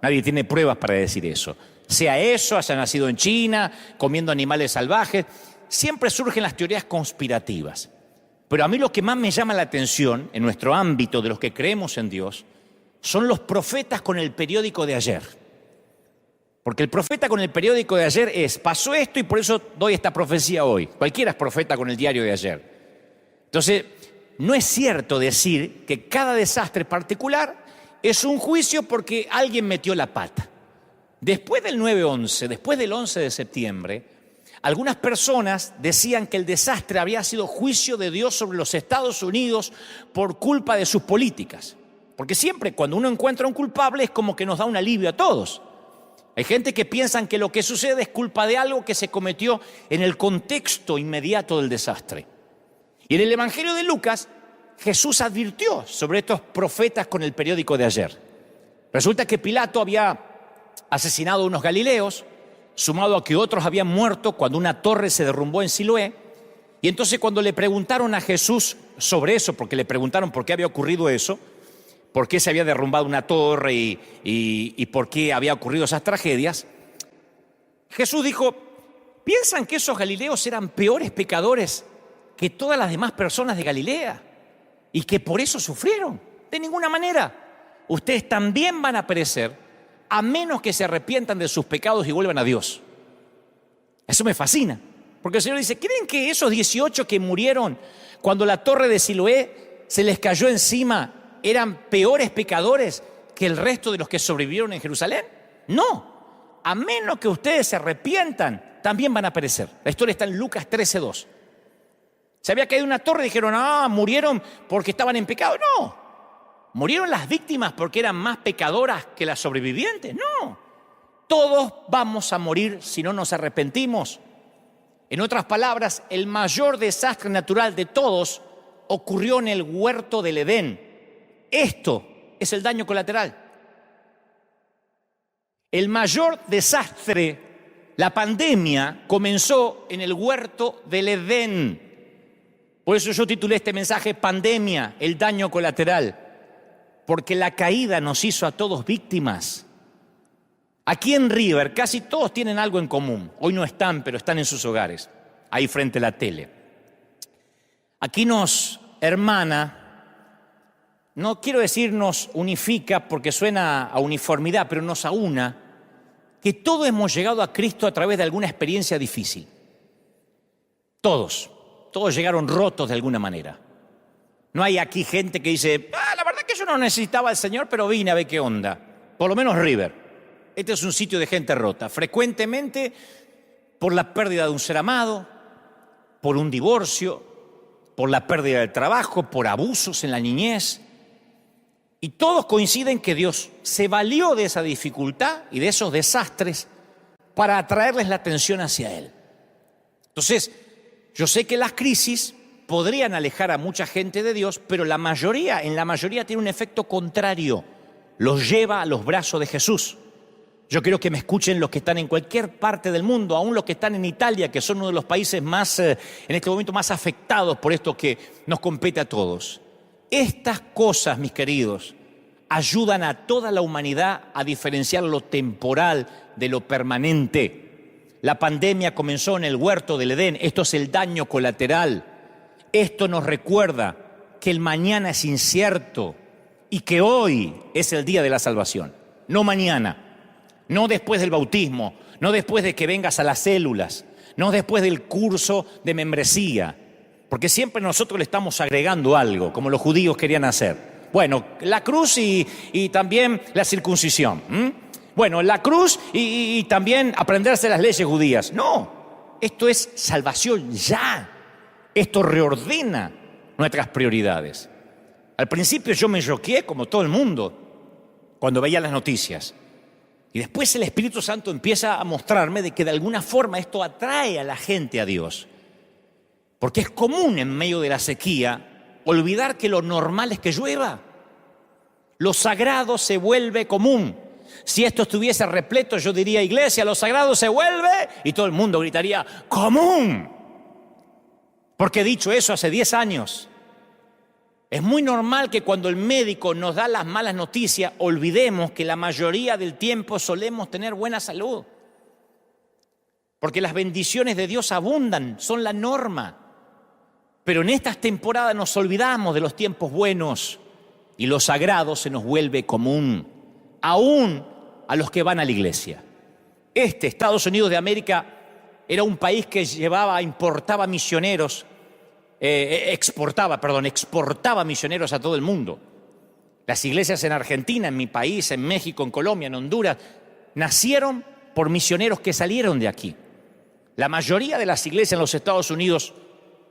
Nadie tiene pruebas para decir eso. Sea eso, haya nacido en China, comiendo animales salvajes, siempre surgen las teorías conspirativas. Pero a mí lo que más me llama la atención, en nuestro ámbito de los que creemos en Dios, son los profetas con el periódico de ayer. Porque el profeta con el periódico de ayer pasó esto y por eso doy esta profecía hoy. Cualquiera es profeta con el diario de ayer. Entonces, no es cierto decir que cada desastre particular es un juicio porque alguien metió la pata. Después del 9/11, después del 11 de septiembre, Algunas personas decían que el desastre había sido juicio de Dios sobre los Estados Unidos por culpa de sus políticas. Porque siempre cuando uno encuentra un culpable es como que nos da un alivio a todos. Hay gente que piensa que lo que sucede es culpa de algo que se cometió en el contexto inmediato del desastre. Y en el Evangelio de Lucas, Jesús advirtió sobre estos profetas con el periódico de ayer. Resulta que Pilato había asesinado a unos galileos, sumado a que otros habían muerto cuando una torre se derrumbó en Siloé. Y entonces cuando le preguntaron a Jesús sobre eso, porque le preguntaron por qué había ocurrido eso, por qué se había derrumbado una torre y por qué había ocurrido esas tragedias, Jesús dijo, ¿piensan que esos galileos eran peores pecadores que todas las demás personas de Galilea y que por eso sufrieron? De ninguna manera. Ustedes también van a perecer a menos que se arrepientan de sus pecados y vuelvan a Dios. Eso me fascina, porque el Señor dice, ¿creen que esos 18 que murieron cuando la torre de Siloé se les cayó encima eran peores pecadores que el resto de los que sobrevivieron en Jerusalén? No, a menos que ustedes se arrepientan, también van a perecer. La historia está en Lucas 13:2. Se había caído una torre y dijeron, murieron porque estaban en pecado. No. ¿Murieron las víctimas porque eran más pecadoras que las sobrevivientes? No. Todos vamos a morir si no nos arrepentimos. En otras palabras, el mayor desastre natural de todos ocurrió en el huerto del Edén. Esto es el daño colateral. El mayor desastre, la pandemia, comenzó en el huerto del Edén. Por eso yo titulé este mensaje Pandemia, el daño colateral. Porque la caída nos hizo a todos víctimas. Aquí en River casi todos tienen algo en común. Hoy no están, pero están en sus hogares, ahí frente a la tele. Aquí nos hermana, no quiero decir nos unifica porque suena a uniformidad, pero nos aúna, que todos hemos llegado a Cristo a través de alguna experiencia difícil. Todos llegaron rotos de alguna manera. No hay aquí gente que dice, la verdad que yo no necesitaba al Señor, pero vine a ver qué onda. Por lo menos River. Este es un sitio de gente rota. Frecuentemente por la pérdida de un ser amado, por un divorcio, por la pérdida del trabajo, por abusos en la niñez. Y todos coinciden que Dios se valió de esa dificultad y de esos desastres para atraerles la atención hacia Él. Entonces, yo sé que las crisis podrían alejar a mucha gente de Dios, pero en la mayoría tiene un efecto contrario. Los lleva a los brazos de Jesús. Yo quiero que me escuchen los que están en cualquier parte del mundo, aún los que están en Italia, que son uno de los países más, en este momento, más afectados por esto que nos compete a todos. Estas cosas, mis queridos, ayudan a toda la humanidad a diferenciar lo temporal de lo permanente. La pandemia comenzó en el huerto del Edén. Esto es el daño colateral. Esto nos recuerda que el mañana es incierto y que hoy es el día de la salvación. No mañana, no después del bautismo, no después de que vengas a las células, no después del curso de membresía, porque siempre nosotros le estamos agregando algo, como los judíos querían hacer. Bueno, la cruz y también la circuncisión. Bueno, la cruz y también aprenderse las leyes judías. No, esto es salvación ya. Esto reordena nuestras prioridades. Al principio yo me choqué, como todo el mundo, cuando veía las noticias. Y después el Espíritu Santo empieza a mostrarme de que de alguna forma esto atrae a la gente a Dios. Porque es común en medio de la sequía olvidar que lo normal es que llueva. Lo sagrado se vuelve común. Si esto estuviese repleto, yo diría, iglesia, lo sagrado se vuelve, y todo el mundo gritaría, común. Porque he dicho eso hace 10 años. Es muy normal que cuando el médico nos da las malas noticias, olvidemos que la mayoría del tiempo solemos tener buena salud. Porque las bendiciones de Dios abundan, son la norma. Pero en estas temporadas nos olvidamos de los tiempos buenos y lo sagrado se nos vuelve común, aún a los que van a la iglesia. Estados Unidos de América, era un país que exportaba misioneros a todo el mundo. Las iglesias en Argentina, en mi país, en México, en Colombia, en Honduras, nacieron por misioneros que salieron de aquí. La mayoría de las iglesias en los Estados Unidos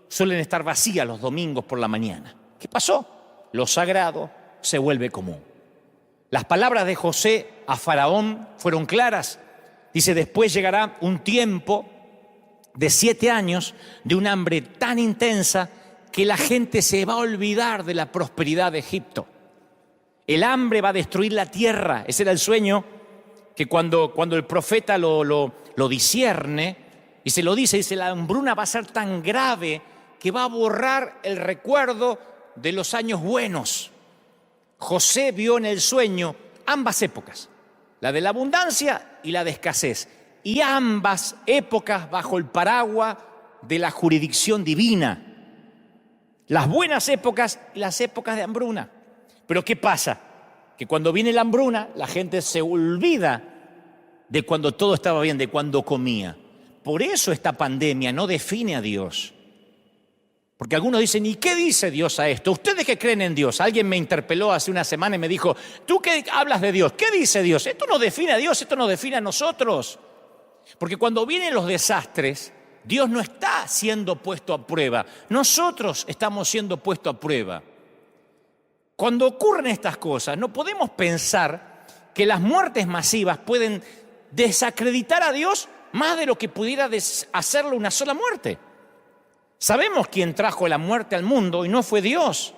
suelen estar vacías los domingos por la mañana. ¿Qué pasó? Lo sagrado se vuelve común. Las palabras de José a Faraón fueron claras. Dice, después llegará un tiempo de 7 años de un hambre tan intensa que la gente se va a olvidar de la prosperidad de Egipto. El hambre va a destruir la tierra. Ese era el sueño que cuando el profeta lo discierne y se lo dice, la hambruna va a ser tan grave que va a borrar el recuerdo de los años buenos. José vio en el sueño ambas épocas, la de la abundancia y la de escasez, y ambas épocas bajo el paraguas de la jurisdicción divina. Las buenas épocas y las épocas de hambruna. Pero ¿qué pasa? Que cuando viene la hambruna, la gente se olvida de cuando todo estaba bien, de cuando comía. Por eso esta pandemia no define a Dios. Porque algunos dicen, ¿y qué dice Dios a esto? ¿Ustedes que creen en Dios? Alguien me interpeló hace una semana y me dijo, ¿tú qué hablas de Dios? ¿Qué dice Dios? Esto no define a Dios, esto nos define a nosotros. Porque cuando vienen los desastres, Dios no está siendo puesto a prueba. Nosotros estamos siendo puestos a prueba. Cuando ocurren estas cosas, no podemos pensar que las muertes masivas pueden desacreditar a Dios más de lo que pudiera hacerlo una sola muerte. Sabemos quién trajo la muerte al mundo y no fue Dios.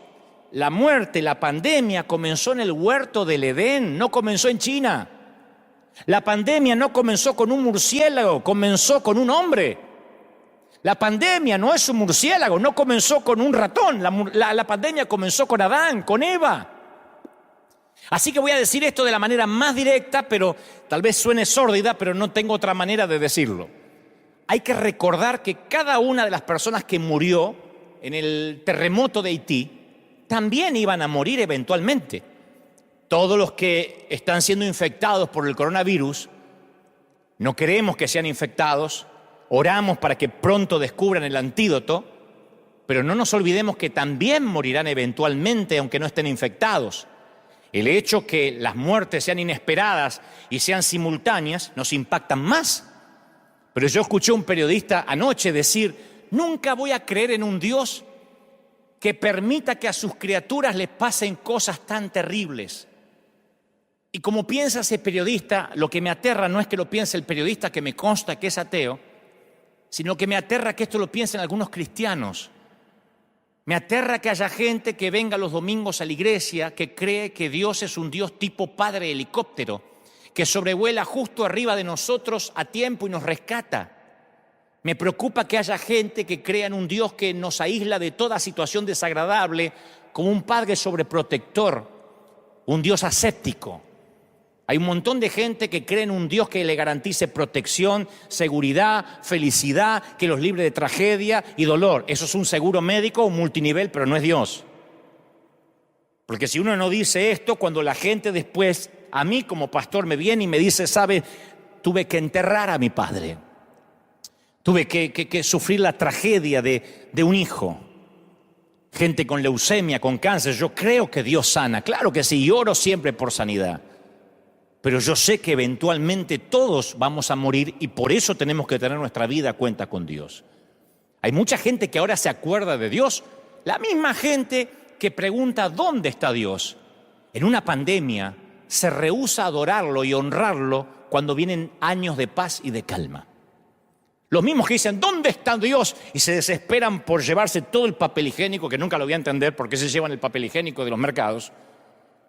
La muerte, la pandemia comenzó en el huerto del Edén, no comenzó en China. La pandemia no comenzó con un murciélago, comenzó con un hombre. La pandemia no es un murciélago, no comenzó con un ratón. La pandemia comenzó con Adán, con Eva. Así que voy a decir esto de la manera más directa, pero tal vez suene sórdida, pero no tengo otra manera de decirlo. Hay que recordar que cada una de las personas que murió en el terremoto de Haití también iban a morir eventualmente. Todos los que están siendo infectados por el coronavirus, no queremos que sean infectados, oramos para que pronto descubran el antídoto, pero no nos olvidemos que también morirán eventualmente aunque no estén infectados. El hecho que las muertes sean inesperadas y sean simultáneas nos impactan más. Pero yo escuché a un periodista anoche decir, nunca voy a creer en un Dios que permita que a sus criaturas les pasen cosas tan terribles. Y como piensa ese periodista, lo que me aterra no es que lo piense el periodista, que me consta que es ateo, sino que me aterra que esto lo piensen algunos cristianos. Me aterra que haya gente que venga los domingos a la iglesia que cree que Dios es un Dios tipo padre helicóptero, que sobrevuela justo arriba de nosotros a tiempo y nos rescata. Me preocupa que haya gente que crea en un Dios que nos aísla de toda situación desagradable, como un padre sobreprotector, un Dios aséptico. Hay un montón de gente que cree en un Dios que le garantice protección, seguridad, felicidad, que los libre de tragedia y dolor. Eso es un seguro médico, un multinivel, pero no es Dios. Porque si uno no dice esto, cuando la gente después, a mí como pastor, me viene y me dice, ¿sabe? Tuve que enterrar a mi padre. Tuve que sufrir la tragedia de un hijo. Gente con leucemia, con cáncer. Yo creo que Dios sana. Claro que sí, y oro siempre por sanidad. Pero yo sé que eventualmente todos vamos a morir y por eso tenemos que tener nuestra vida a cuenta con Dios. Hay mucha gente que ahora se acuerda de Dios. La misma gente que pregunta ¿dónde está Dios? En una pandemia se rehúsa a adorarlo y honrarlo cuando vienen años de paz y de calma. Los mismos que dicen ¿dónde está Dios? Y se desesperan por llevarse todo el papel higiénico, que nunca lo voy a entender por qué se llevan el papel higiénico de los mercados,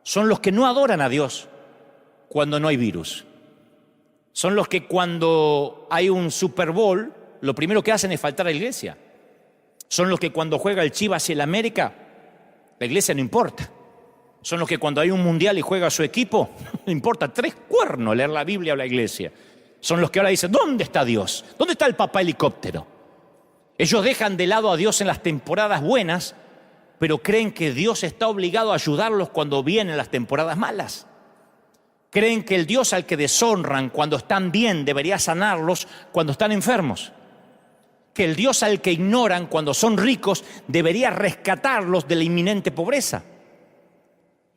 son los que no adoran a Dios cuando no hay virus. Son los que cuando hay un Super Bowl, lo primero que hacen es faltar a la iglesia. Son los que cuando juega el Chivas y el América, la iglesia no importa. Son los que cuando hay un mundial y juega su equipo, no importa 3 cuernos leer la Biblia o la iglesia. Son los que ahora dicen, ¿dónde está Dios? ¿Dónde está el papá helicóptero? Ellos dejan de lado a Dios en las temporadas buenas, pero creen que Dios está obligado a ayudarlos cuando vienen las temporadas malas. Creen que el Dios al que deshonran cuando están bien debería sanarlos cuando están enfermos. Que el Dios al que ignoran cuando son ricos debería rescatarlos de la inminente pobreza.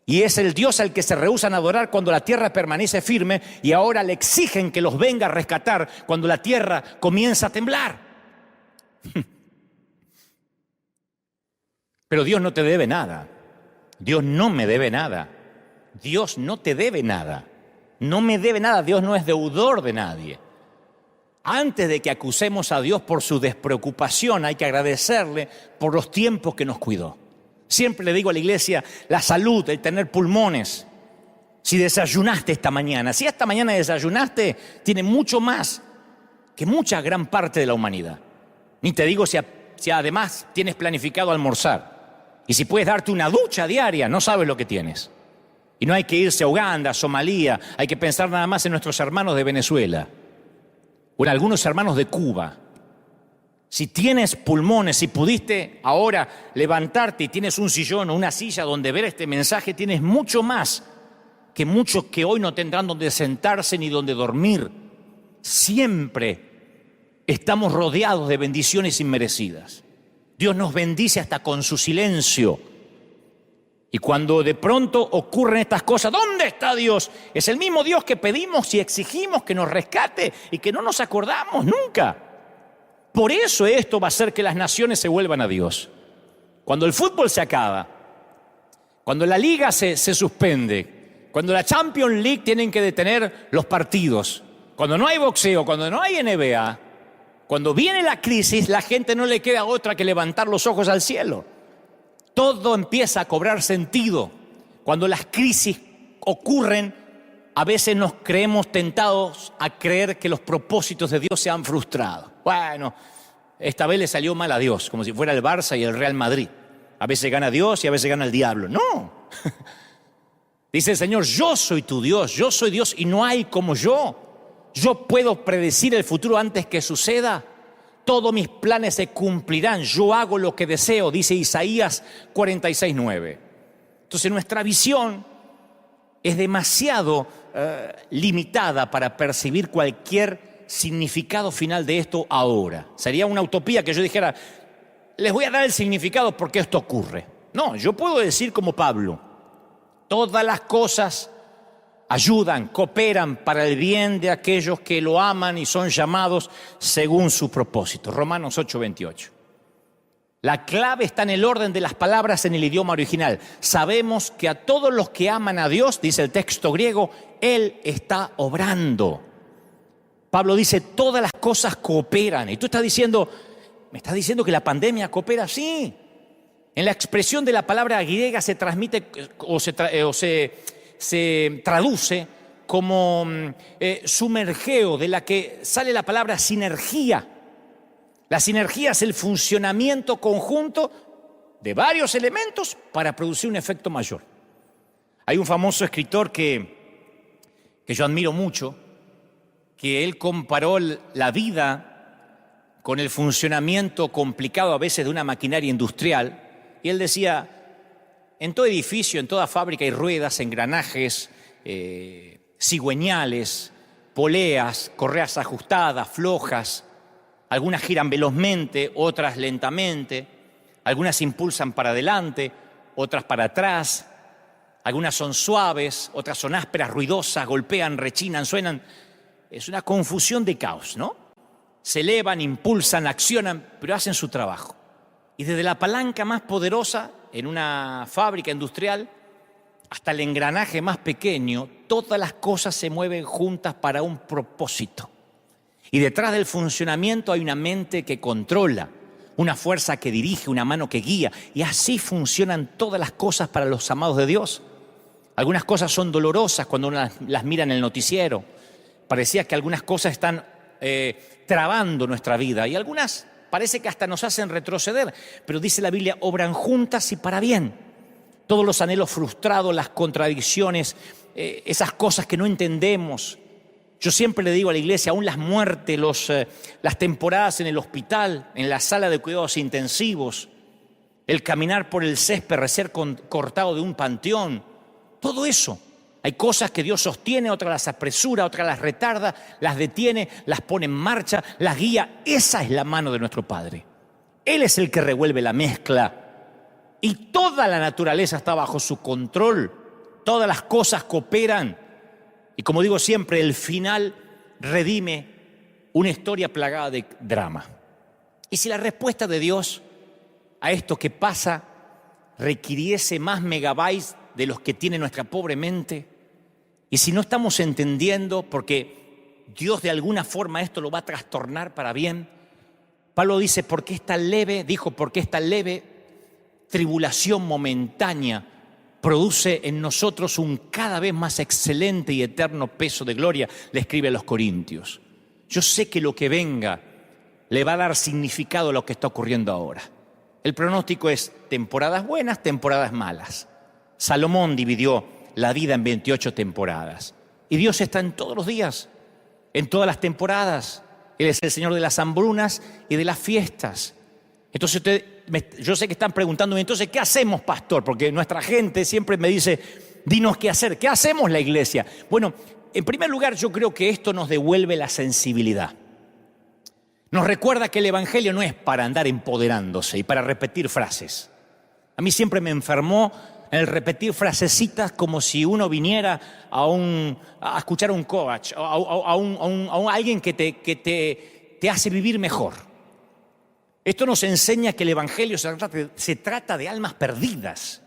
Y es el Dios al que se rehúsan a adorar cuando la tierra permanece firme y ahora le exigen que los venga a rescatar cuando la tierra comienza a temblar. Pero Dios no te debe nada. Dios no me debe nada. Dios no te debe nada. No me debe nada. Dios no es deudor de nadie. Antes de que acusemos a Dios por su despreocupación, hay que agradecerle por los tiempos que nos cuidó. Siempre le digo a la iglesia, la salud, el tener pulmones. Si desayunaste esta mañana, si esta mañana desayunaste, tiene mucho más que mucha gran parte de la humanidad. Ni te digo si además tienes planificado almorzar. Y si puedes darte una ducha diaria, no sabes lo que tienes. Y no hay que irse a Uganda, a Somalia, hay que pensar nada más en nuestros hermanos de Venezuela o en algunos hermanos de Cuba. Si tienes pulmones, si pudiste ahora levantarte y tienes un sillón o una silla donde ver este mensaje, tienes mucho más que muchos que hoy no tendrán donde sentarse ni donde dormir. Siempre estamos rodeados de bendiciones inmerecidas. Dios nos bendice hasta con su silencio. Y cuando de pronto ocurren estas cosas, ¿dónde está Dios? Es el mismo Dios que pedimos y exigimos que nos rescate y que no nos acordamos nunca. Por eso esto va a hacer que las naciones se vuelvan a Dios. Cuando el fútbol se acaba, cuando la liga se suspende, cuando la Champions League tienen que detener los partidos, cuando no hay boxeo, cuando no hay NBA, cuando viene la crisis, la gente no le queda otra que levantar los ojos al cielo. Todo empieza a cobrar sentido. Cuando las crisis ocurren, a veces nos creemos tentados a creer que los propósitos de Dios se han frustrado. Bueno, esta vez le salió mal a Dios, como si fuera el Barça y el Real Madrid. A veces gana Dios y a veces gana el diablo. No. Dice el Señor, yo soy tu Dios, yo soy Dios y no hay como yo. Yo puedo predecir el futuro antes que suceda. Todos mis planes se cumplirán. Yo hago lo que deseo, dice Isaías 46:9. Entonces nuestra visión es demasiado limitada para percibir cualquier significado final de esto ahora. Sería una utopía que yo dijera, les voy a dar el significado porque esto ocurre. No, yo puedo decir como Pablo, todas las cosas ayudan, cooperan para el bien de aquellos que lo aman y son llamados según su propósito. Romanos 8:28. La clave está en el orden de las palabras en el idioma original. Sabemos que a todos los que aman a Dios, dice el texto griego, Él está obrando. Pablo dice, todas las cosas cooperan. Y tú estás diciendo, ¿me estás diciendo que la pandemia coopera? Sí. En la expresión de la palabra griega se transmite o se traduce como sumergeo, de la que sale la palabra sinergia. La sinergia es el funcionamiento conjunto de varios elementos para producir un efecto mayor. Hay un famoso escritor que yo admiro mucho, que él comparó la vida con el funcionamiento complicado a veces de una maquinaria industrial, y él decía, en todo edificio, en toda fábrica hay ruedas, engranajes, cigüeñales, poleas, correas ajustadas, flojas. Algunas giran velozmente, otras lentamente. Algunas impulsan para adelante, otras para atrás. Algunas son suaves, otras son ásperas, ruidosas, golpean, rechinan, suenan. Es una confusión de caos, ¿no? Se elevan, impulsan, accionan, pero hacen su trabajo. Y desde la palanca más poderosa en una fábrica industrial hasta el engranaje más pequeño, todas las cosas se mueven juntas para un propósito. Y detrás del funcionamiento hay una mente que controla, una fuerza que dirige, una mano que guía. Y así funcionan todas las cosas para los amados de Dios. Algunas cosas son dolorosas cuando uno las mira en el noticiero. Parecía que algunas cosas están trabando nuestra vida y algunas parece que hasta nos hacen retroceder. Pero dice la Biblia, obran juntas y para bien. Todos los anhelos frustrados, las contradicciones, esas cosas que no entendemos. Yo siempre le digo a la iglesia, aún las muertes, las temporadas en el hospital, en la sala de cuidados intensivos, el caminar por el césped recién cortado de un panteón, todo eso. Hay cosas que Dios sostiene, otras las apresura, otras las retarda, las detiene, las pone en marcha, las guía. Esa es la mano de nuestro Padre. Él es el que revuelve la mezcla y toda la naturaleza está bajo su control. todas las cosas cooperan. Y como digo siempre, el final redime una historia plagada de drama. Y si la respuesta de Dios a esto que pasa requiriese más megabytes de los que tiene nuestra pobre mente, y si no estamos entendiendo, porque Dios de alguna forma esto lo va a trastornar para bien, Pablo dice, porque esta leve tribulación momentánea produce en nosotros un cada vez más excelente y eterno peso de gloria, le escribe a los Corintios. Yo sé que lo que venga le va a dar significado a lo que está ocurriendo ahora. El pronóstico es temporadas buenas, temporadas malas. Salomón dividió la vida en 28 temporadas. Y Dios está en todos los días, en todas las temporadas. Él es el Señor de las hambrunas y de las fiestas. Entonces yo sé que están preguntándome, entonces, ¿qué hacemos, pastor? Porque nuestra gente siempre me dice, dinos qué hacer. ¿Qué hacemos la iglesia? Bueno, en primer lugar, yo creo que esto nos devuelve la sensibilidad. Nos recuerda que el Evangelio no es para andar empoderándose y para repetir frases. A mí siempre me enfermó el repetir frasecitas como si uno viniera a escuchar a un coach, a alguien que te hace vivir mejor. Esto nos enseña que el Evangelio se trata de almas perdidas.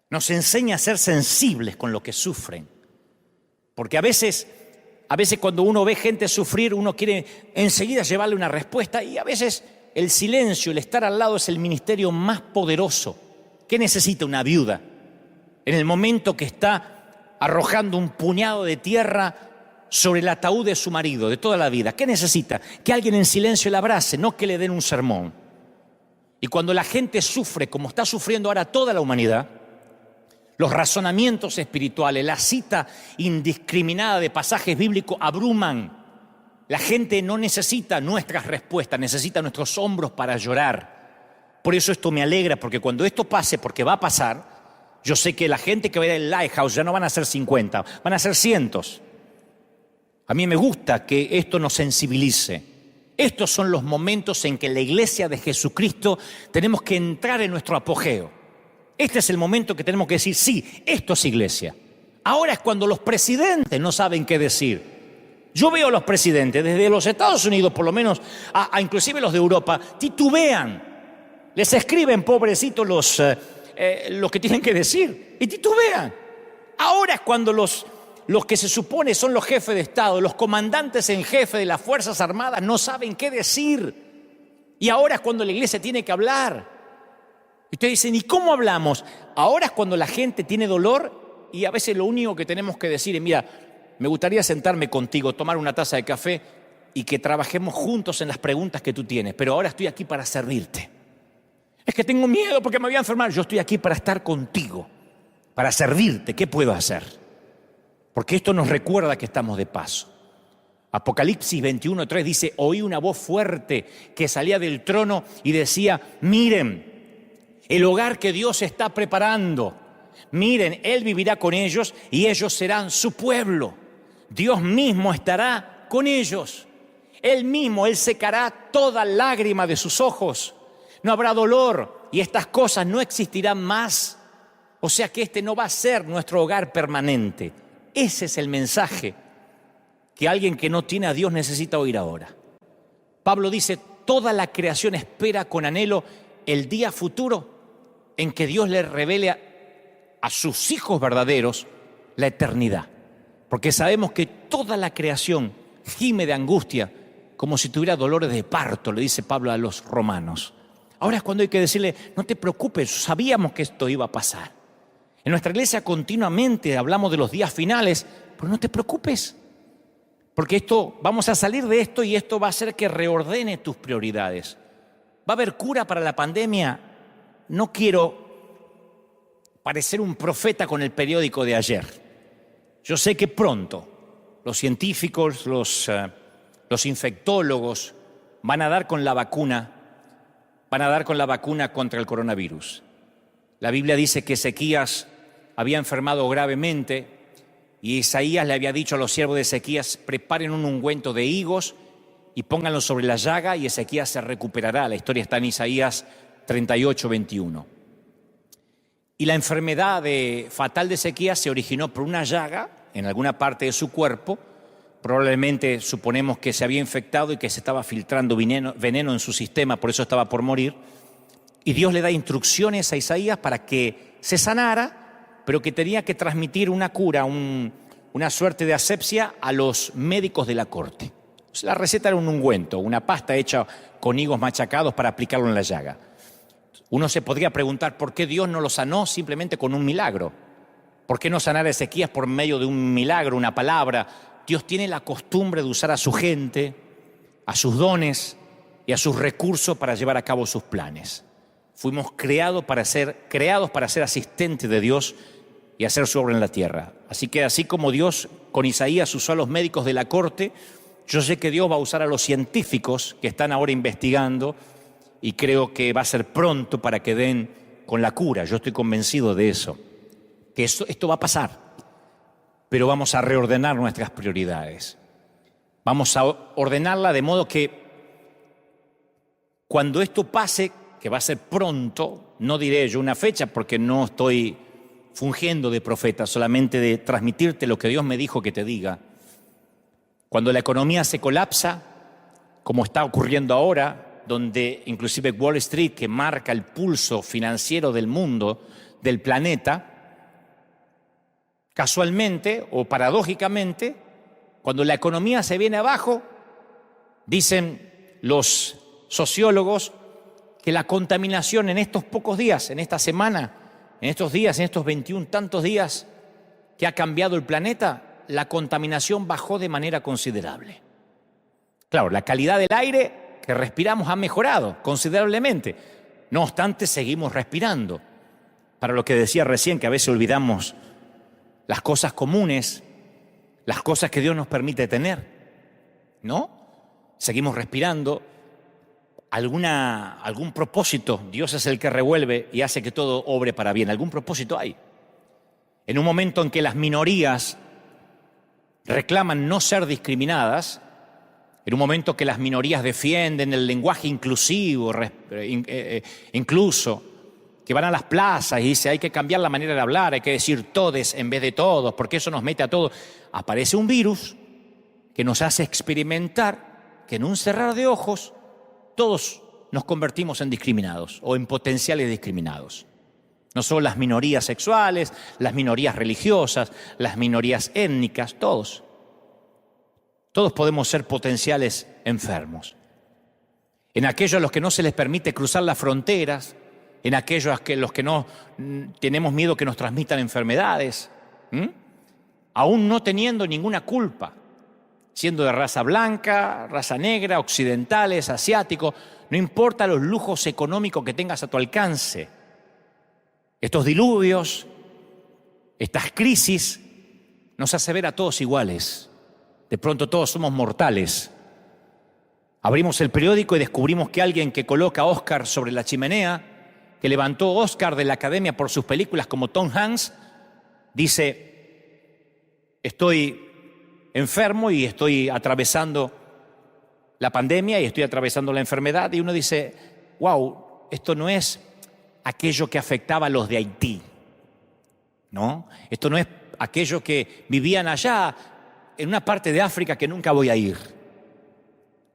Nos enseña a ser sensibles con lo que sufren. Porque a veces cuando uno ve gente sufrir, uno quiere enseguida llevarle una respuesta, y a veces el silencio, el estar al lado es el ministerio más poderoso. ¿Qué necesita una viuda en el momento que está arrojando un puñado de tierra sobre el ataúd de su marido de toda la vida? ¿Qué necesita? Que alguien en silencio la abrace, no que le den un sermón. Y cuando la gente sufre, como está sufriendo ahora toda la humanidad, los razonamientos espirituales, la cita indiscriminada de pasajes bíblicos abruman. La gente no necesita nuestras respuestas, necesita nuestros hombros para llorar. Por eso esto me alegra, porque cuando esto pase, porque va a pasar, yo sé que la gente que va a ir al Lighthouse ya no van a ser 50, van a ser cientos. A mí me gusta que esto nos sensibilice. Estos son los momentos en que la iglesia de Jesucristo tenemos que entrar en nuestro apogeo. Este es el momento que tenemos que decir, sí, esto es iglesia. Ahora es cuando los presidentes no saben qué decir. Yo veo a los presidentes, desde los Estados Unidos por lo menos, a inclusive los de Europa, titubean. Les escriben, pobrecitos, los que tienen que decir, y titubean. Ahora es cuando los que se supone son los jefes de Estado, los comandantes en jefe de las Fuerzas Armadas, no saben qué decir. Y ahora es cuando la iglesia tiene que hablar. Y ustedes dicen, ¿y cómo hablamos? Ahora es cuando la gente tiene dolor y a veces lo único que tenemos que decir es, mira, me gustaría sentarme contigo, tomar una taza de café y que trabajemos juntos en las preguntas que tú tienes, pero ahora estoy aquí para servirte. Es que tengo miedo porque me voy a enfermar. Yo estoy aquí para estar contigo, para servirte. ¿Qué puedo hacer? Porque esto nos recuerda que estamos de paso. Apocalipsis 21:3 dice, oí una voz fuerte que salía del trono y decía, miren, el hogar que Dios está preparando. Miren, Él vivirá con ellos y ellos serán su pueblo. Dios mismo estará con ellos. Él mismo, Él secará toda lágrima de sus ojos. No habrá dolor y estas cosas no existirán más. O sea que este no va a ser nuestro hogar permanente. Ese es el mensaje que alguien que no tiene a Dios necesita oír ahora. Pablo dice, toda la creación espera con anhelo el día futuro en que Dios le revele a sus hijos verdaderos la eternidad. Porque sabemos que toda la creación gime de angustia como si tuviera dolores de parto, le dice Pablo a los romanos. Ahora es cuando hay que decirle, no te preocupes, sabíamos que esto iba a pasar. En nuestra iglesia continuamente hablamos de los días finales, pero no te preocupes, porque vamos a salir de esto y esto va a hacer que reordene tus prioridades. ¿Va a haber cura para la pandemia? No quiero parecer un profeta con el periódico de ayer. Yo sé que pronto los científicos, los infectólogos van a dar con la vacuna contra el coronavirus. La Biblia dice que Ezequías había enfermado gravemente y Isaías le había dicho a los siervos de Ezequías, preparen un ungüento de higos y pónganlo sobre la llaga y Ezequías se recuperará. La historia está en Isaías 38:21. Y la enfermedad fatal de Ezequías se originó por una llaga en alguna parte de su cuerpo. Probablemente suponemos que se había infectado y que se estaba filtrando veneno en su sistema, por eso estaba por morir. Y Dios le da instrucciones a Isaías para que se sanara, pero que tenía que transmitir una cura, una suerte de asepsia a los médicos de la corte. La receta era un ungüento, una pasta hecha con higos machacados para aplicarlo en la llaga. Uno se podría preguntar por qué Dios no lo sanó simplemente con un milagro. ¿Por qué no sanar a Ezequías por medio de un milagro, una palabra? Dios tiene la costumbre de usar a su gente, a sus dones y a sus recursos para llevar a cabo sus planes. Fuimos creados para ser asistentes de Dios y hacer su obra en la tierra. Así que así como Dios con Isaías usó a los médicos de la corte, yo sé que Dios va a usar a los científicos que están ahora investigando y creo que va a ser pronto para que den con la cura. Yo estoy convencido de eso, que esto va a pasar, pero vamos a reordenar nuestras prioridades. Vamos a ordenarla de modo que cuando esto pase, que va a ser pronto, no diré yo una fecha porque no estoy fungiendo de profeta, solamente de transmitirte lo que Dios me dijo que te diga. Cuando la economía se colapsa, como está ocurriendo ahora, donde inclusive Wall Street, que marca el pulso financiero del mundo, del planeta, casualmente o paradójicamente, cuando la economía se viene abajo, dicen los sociólogos que la contaminación en estos pocos días, en esta semana, en estos días, en estos 21 tantos días que ha cambiado el planeta, la contaminación bajó de manera considerable. Claro, la calidad del aire que respiramos ha mejorado considerablemente. No obstante, seguimos respirando. Para lo que decía recién, que a veces olvidamos las cosas comunes, las cosas que Dios nos permite tener, ¿no? Seguimos respirando. Algún propósito, Dios es el que revuelve y hace que todo obre para bien. Algún propósito hay. En un momento en que las minorías reclaman no ser discriminadas, en un momento que las minorías defienden el lenguaje inclusivo, incluso, que van a las plazas y dicen hay que cambiar la manera de hablar, hay que decir todes en vez de todos, porque eso nos mete a todos. Aparece un virus que nos hace experimentar que en un cerrar de ojos todos nos convertimos en discriminados o en potenciales discriminados. No solo las minorías sexuales, las minorías religiosas, las minorías étnicas, todos. Todos podemos ser potenciales enfermos. En aquellos a los que no se les permite cruzar las fronteras, en aquellos a los que no tenemos miedo que nos transmitan enfermedades, aún no teniendo ninguna culpa, siendo de raza blanca, raza negra, occidentales, asiáticos, no importa los lujos económicos que tengas a tu alcance. Estos diluvios, estas crisis, nos hace ver a todos iguales. De pronto todos somos mortales. Abrimos el periódico y descubrimos que alguien que coloca a Oscar sobre la chimenea, que levantó Oscar de la academia por sus películas como Tom Hanks, dice, estoy enfermo y estoy atravesando la pandemia y estoy atravesando la enfermedad. Y uno dice, wow, esto no es aquello que afectaba a los de Haití, ¿no? Esto no es aquello que vivían allá en una parte de África que nunca voy a ir.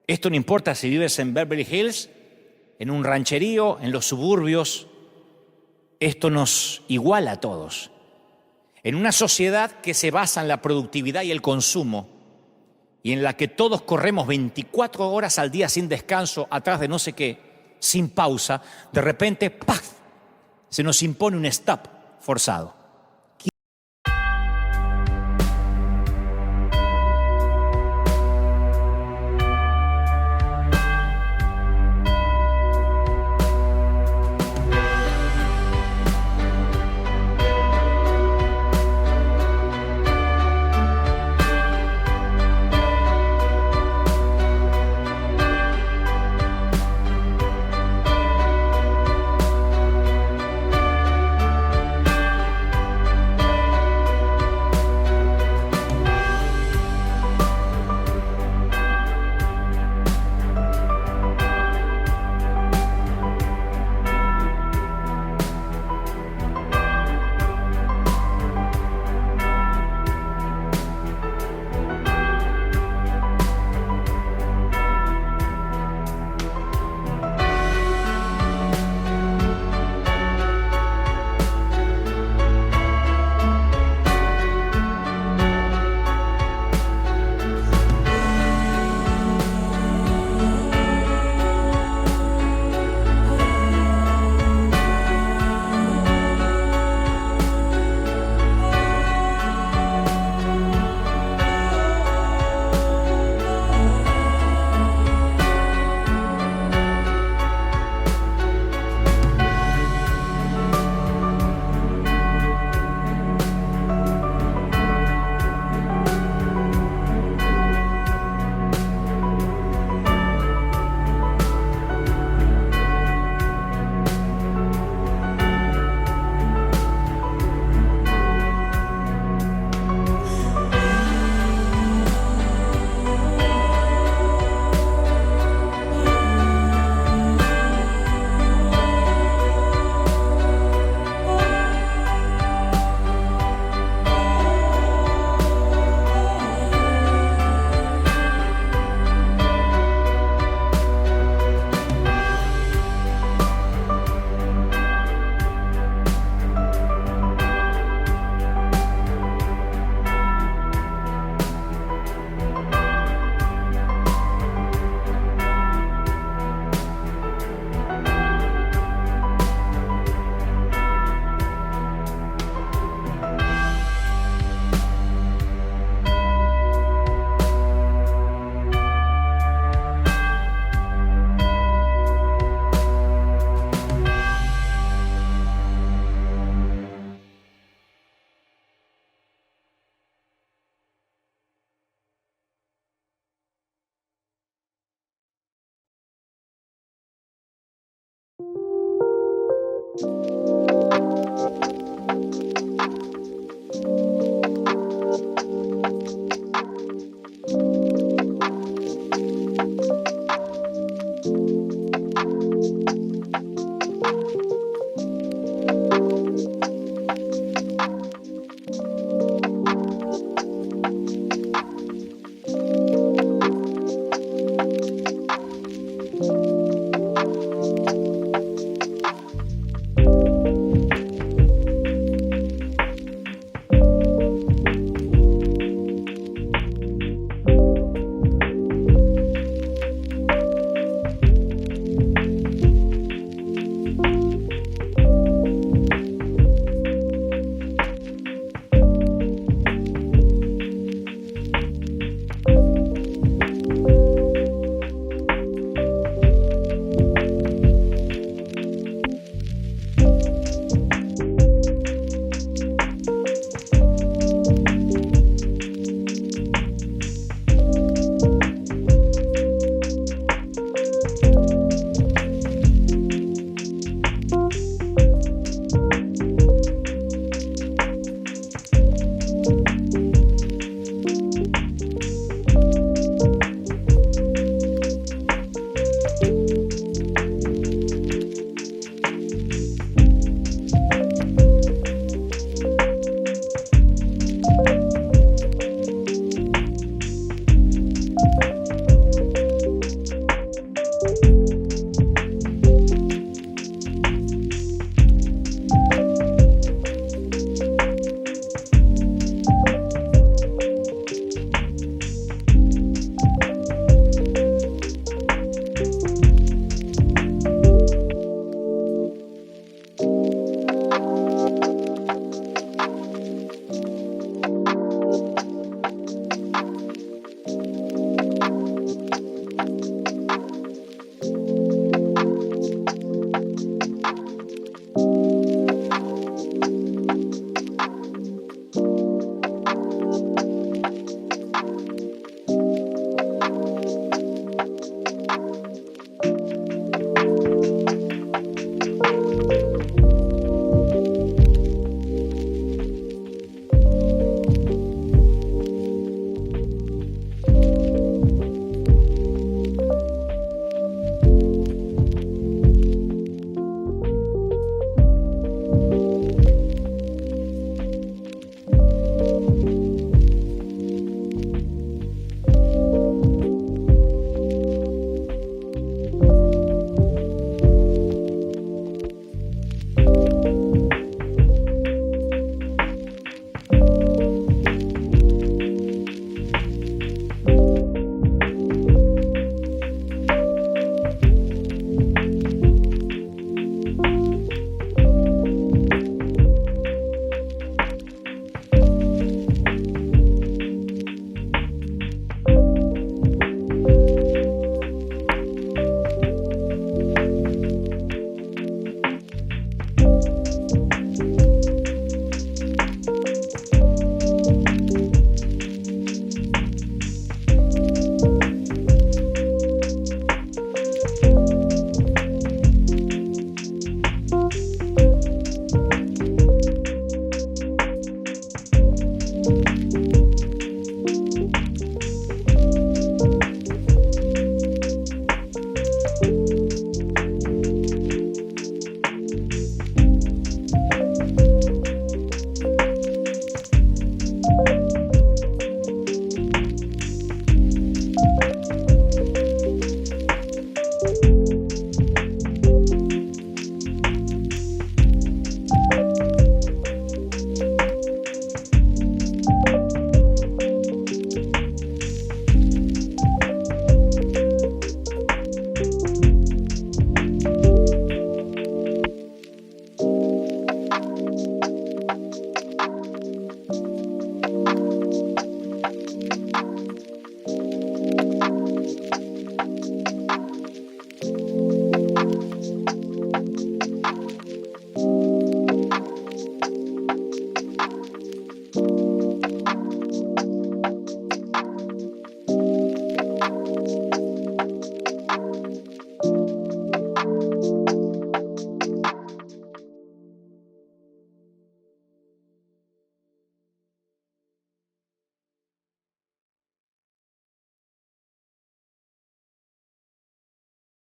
Esto no importa si vives en Beverly Hills, en un rancherío, en los suburbios. Esto nos iguala a todos. En una sociedad que se basa en la productividad y el consumo y en la que todos corremos 24 horas al día sin descanso, atrás de no sé qué, sin pausa, de repente, ¡paf!, se nos impone un stop forzado.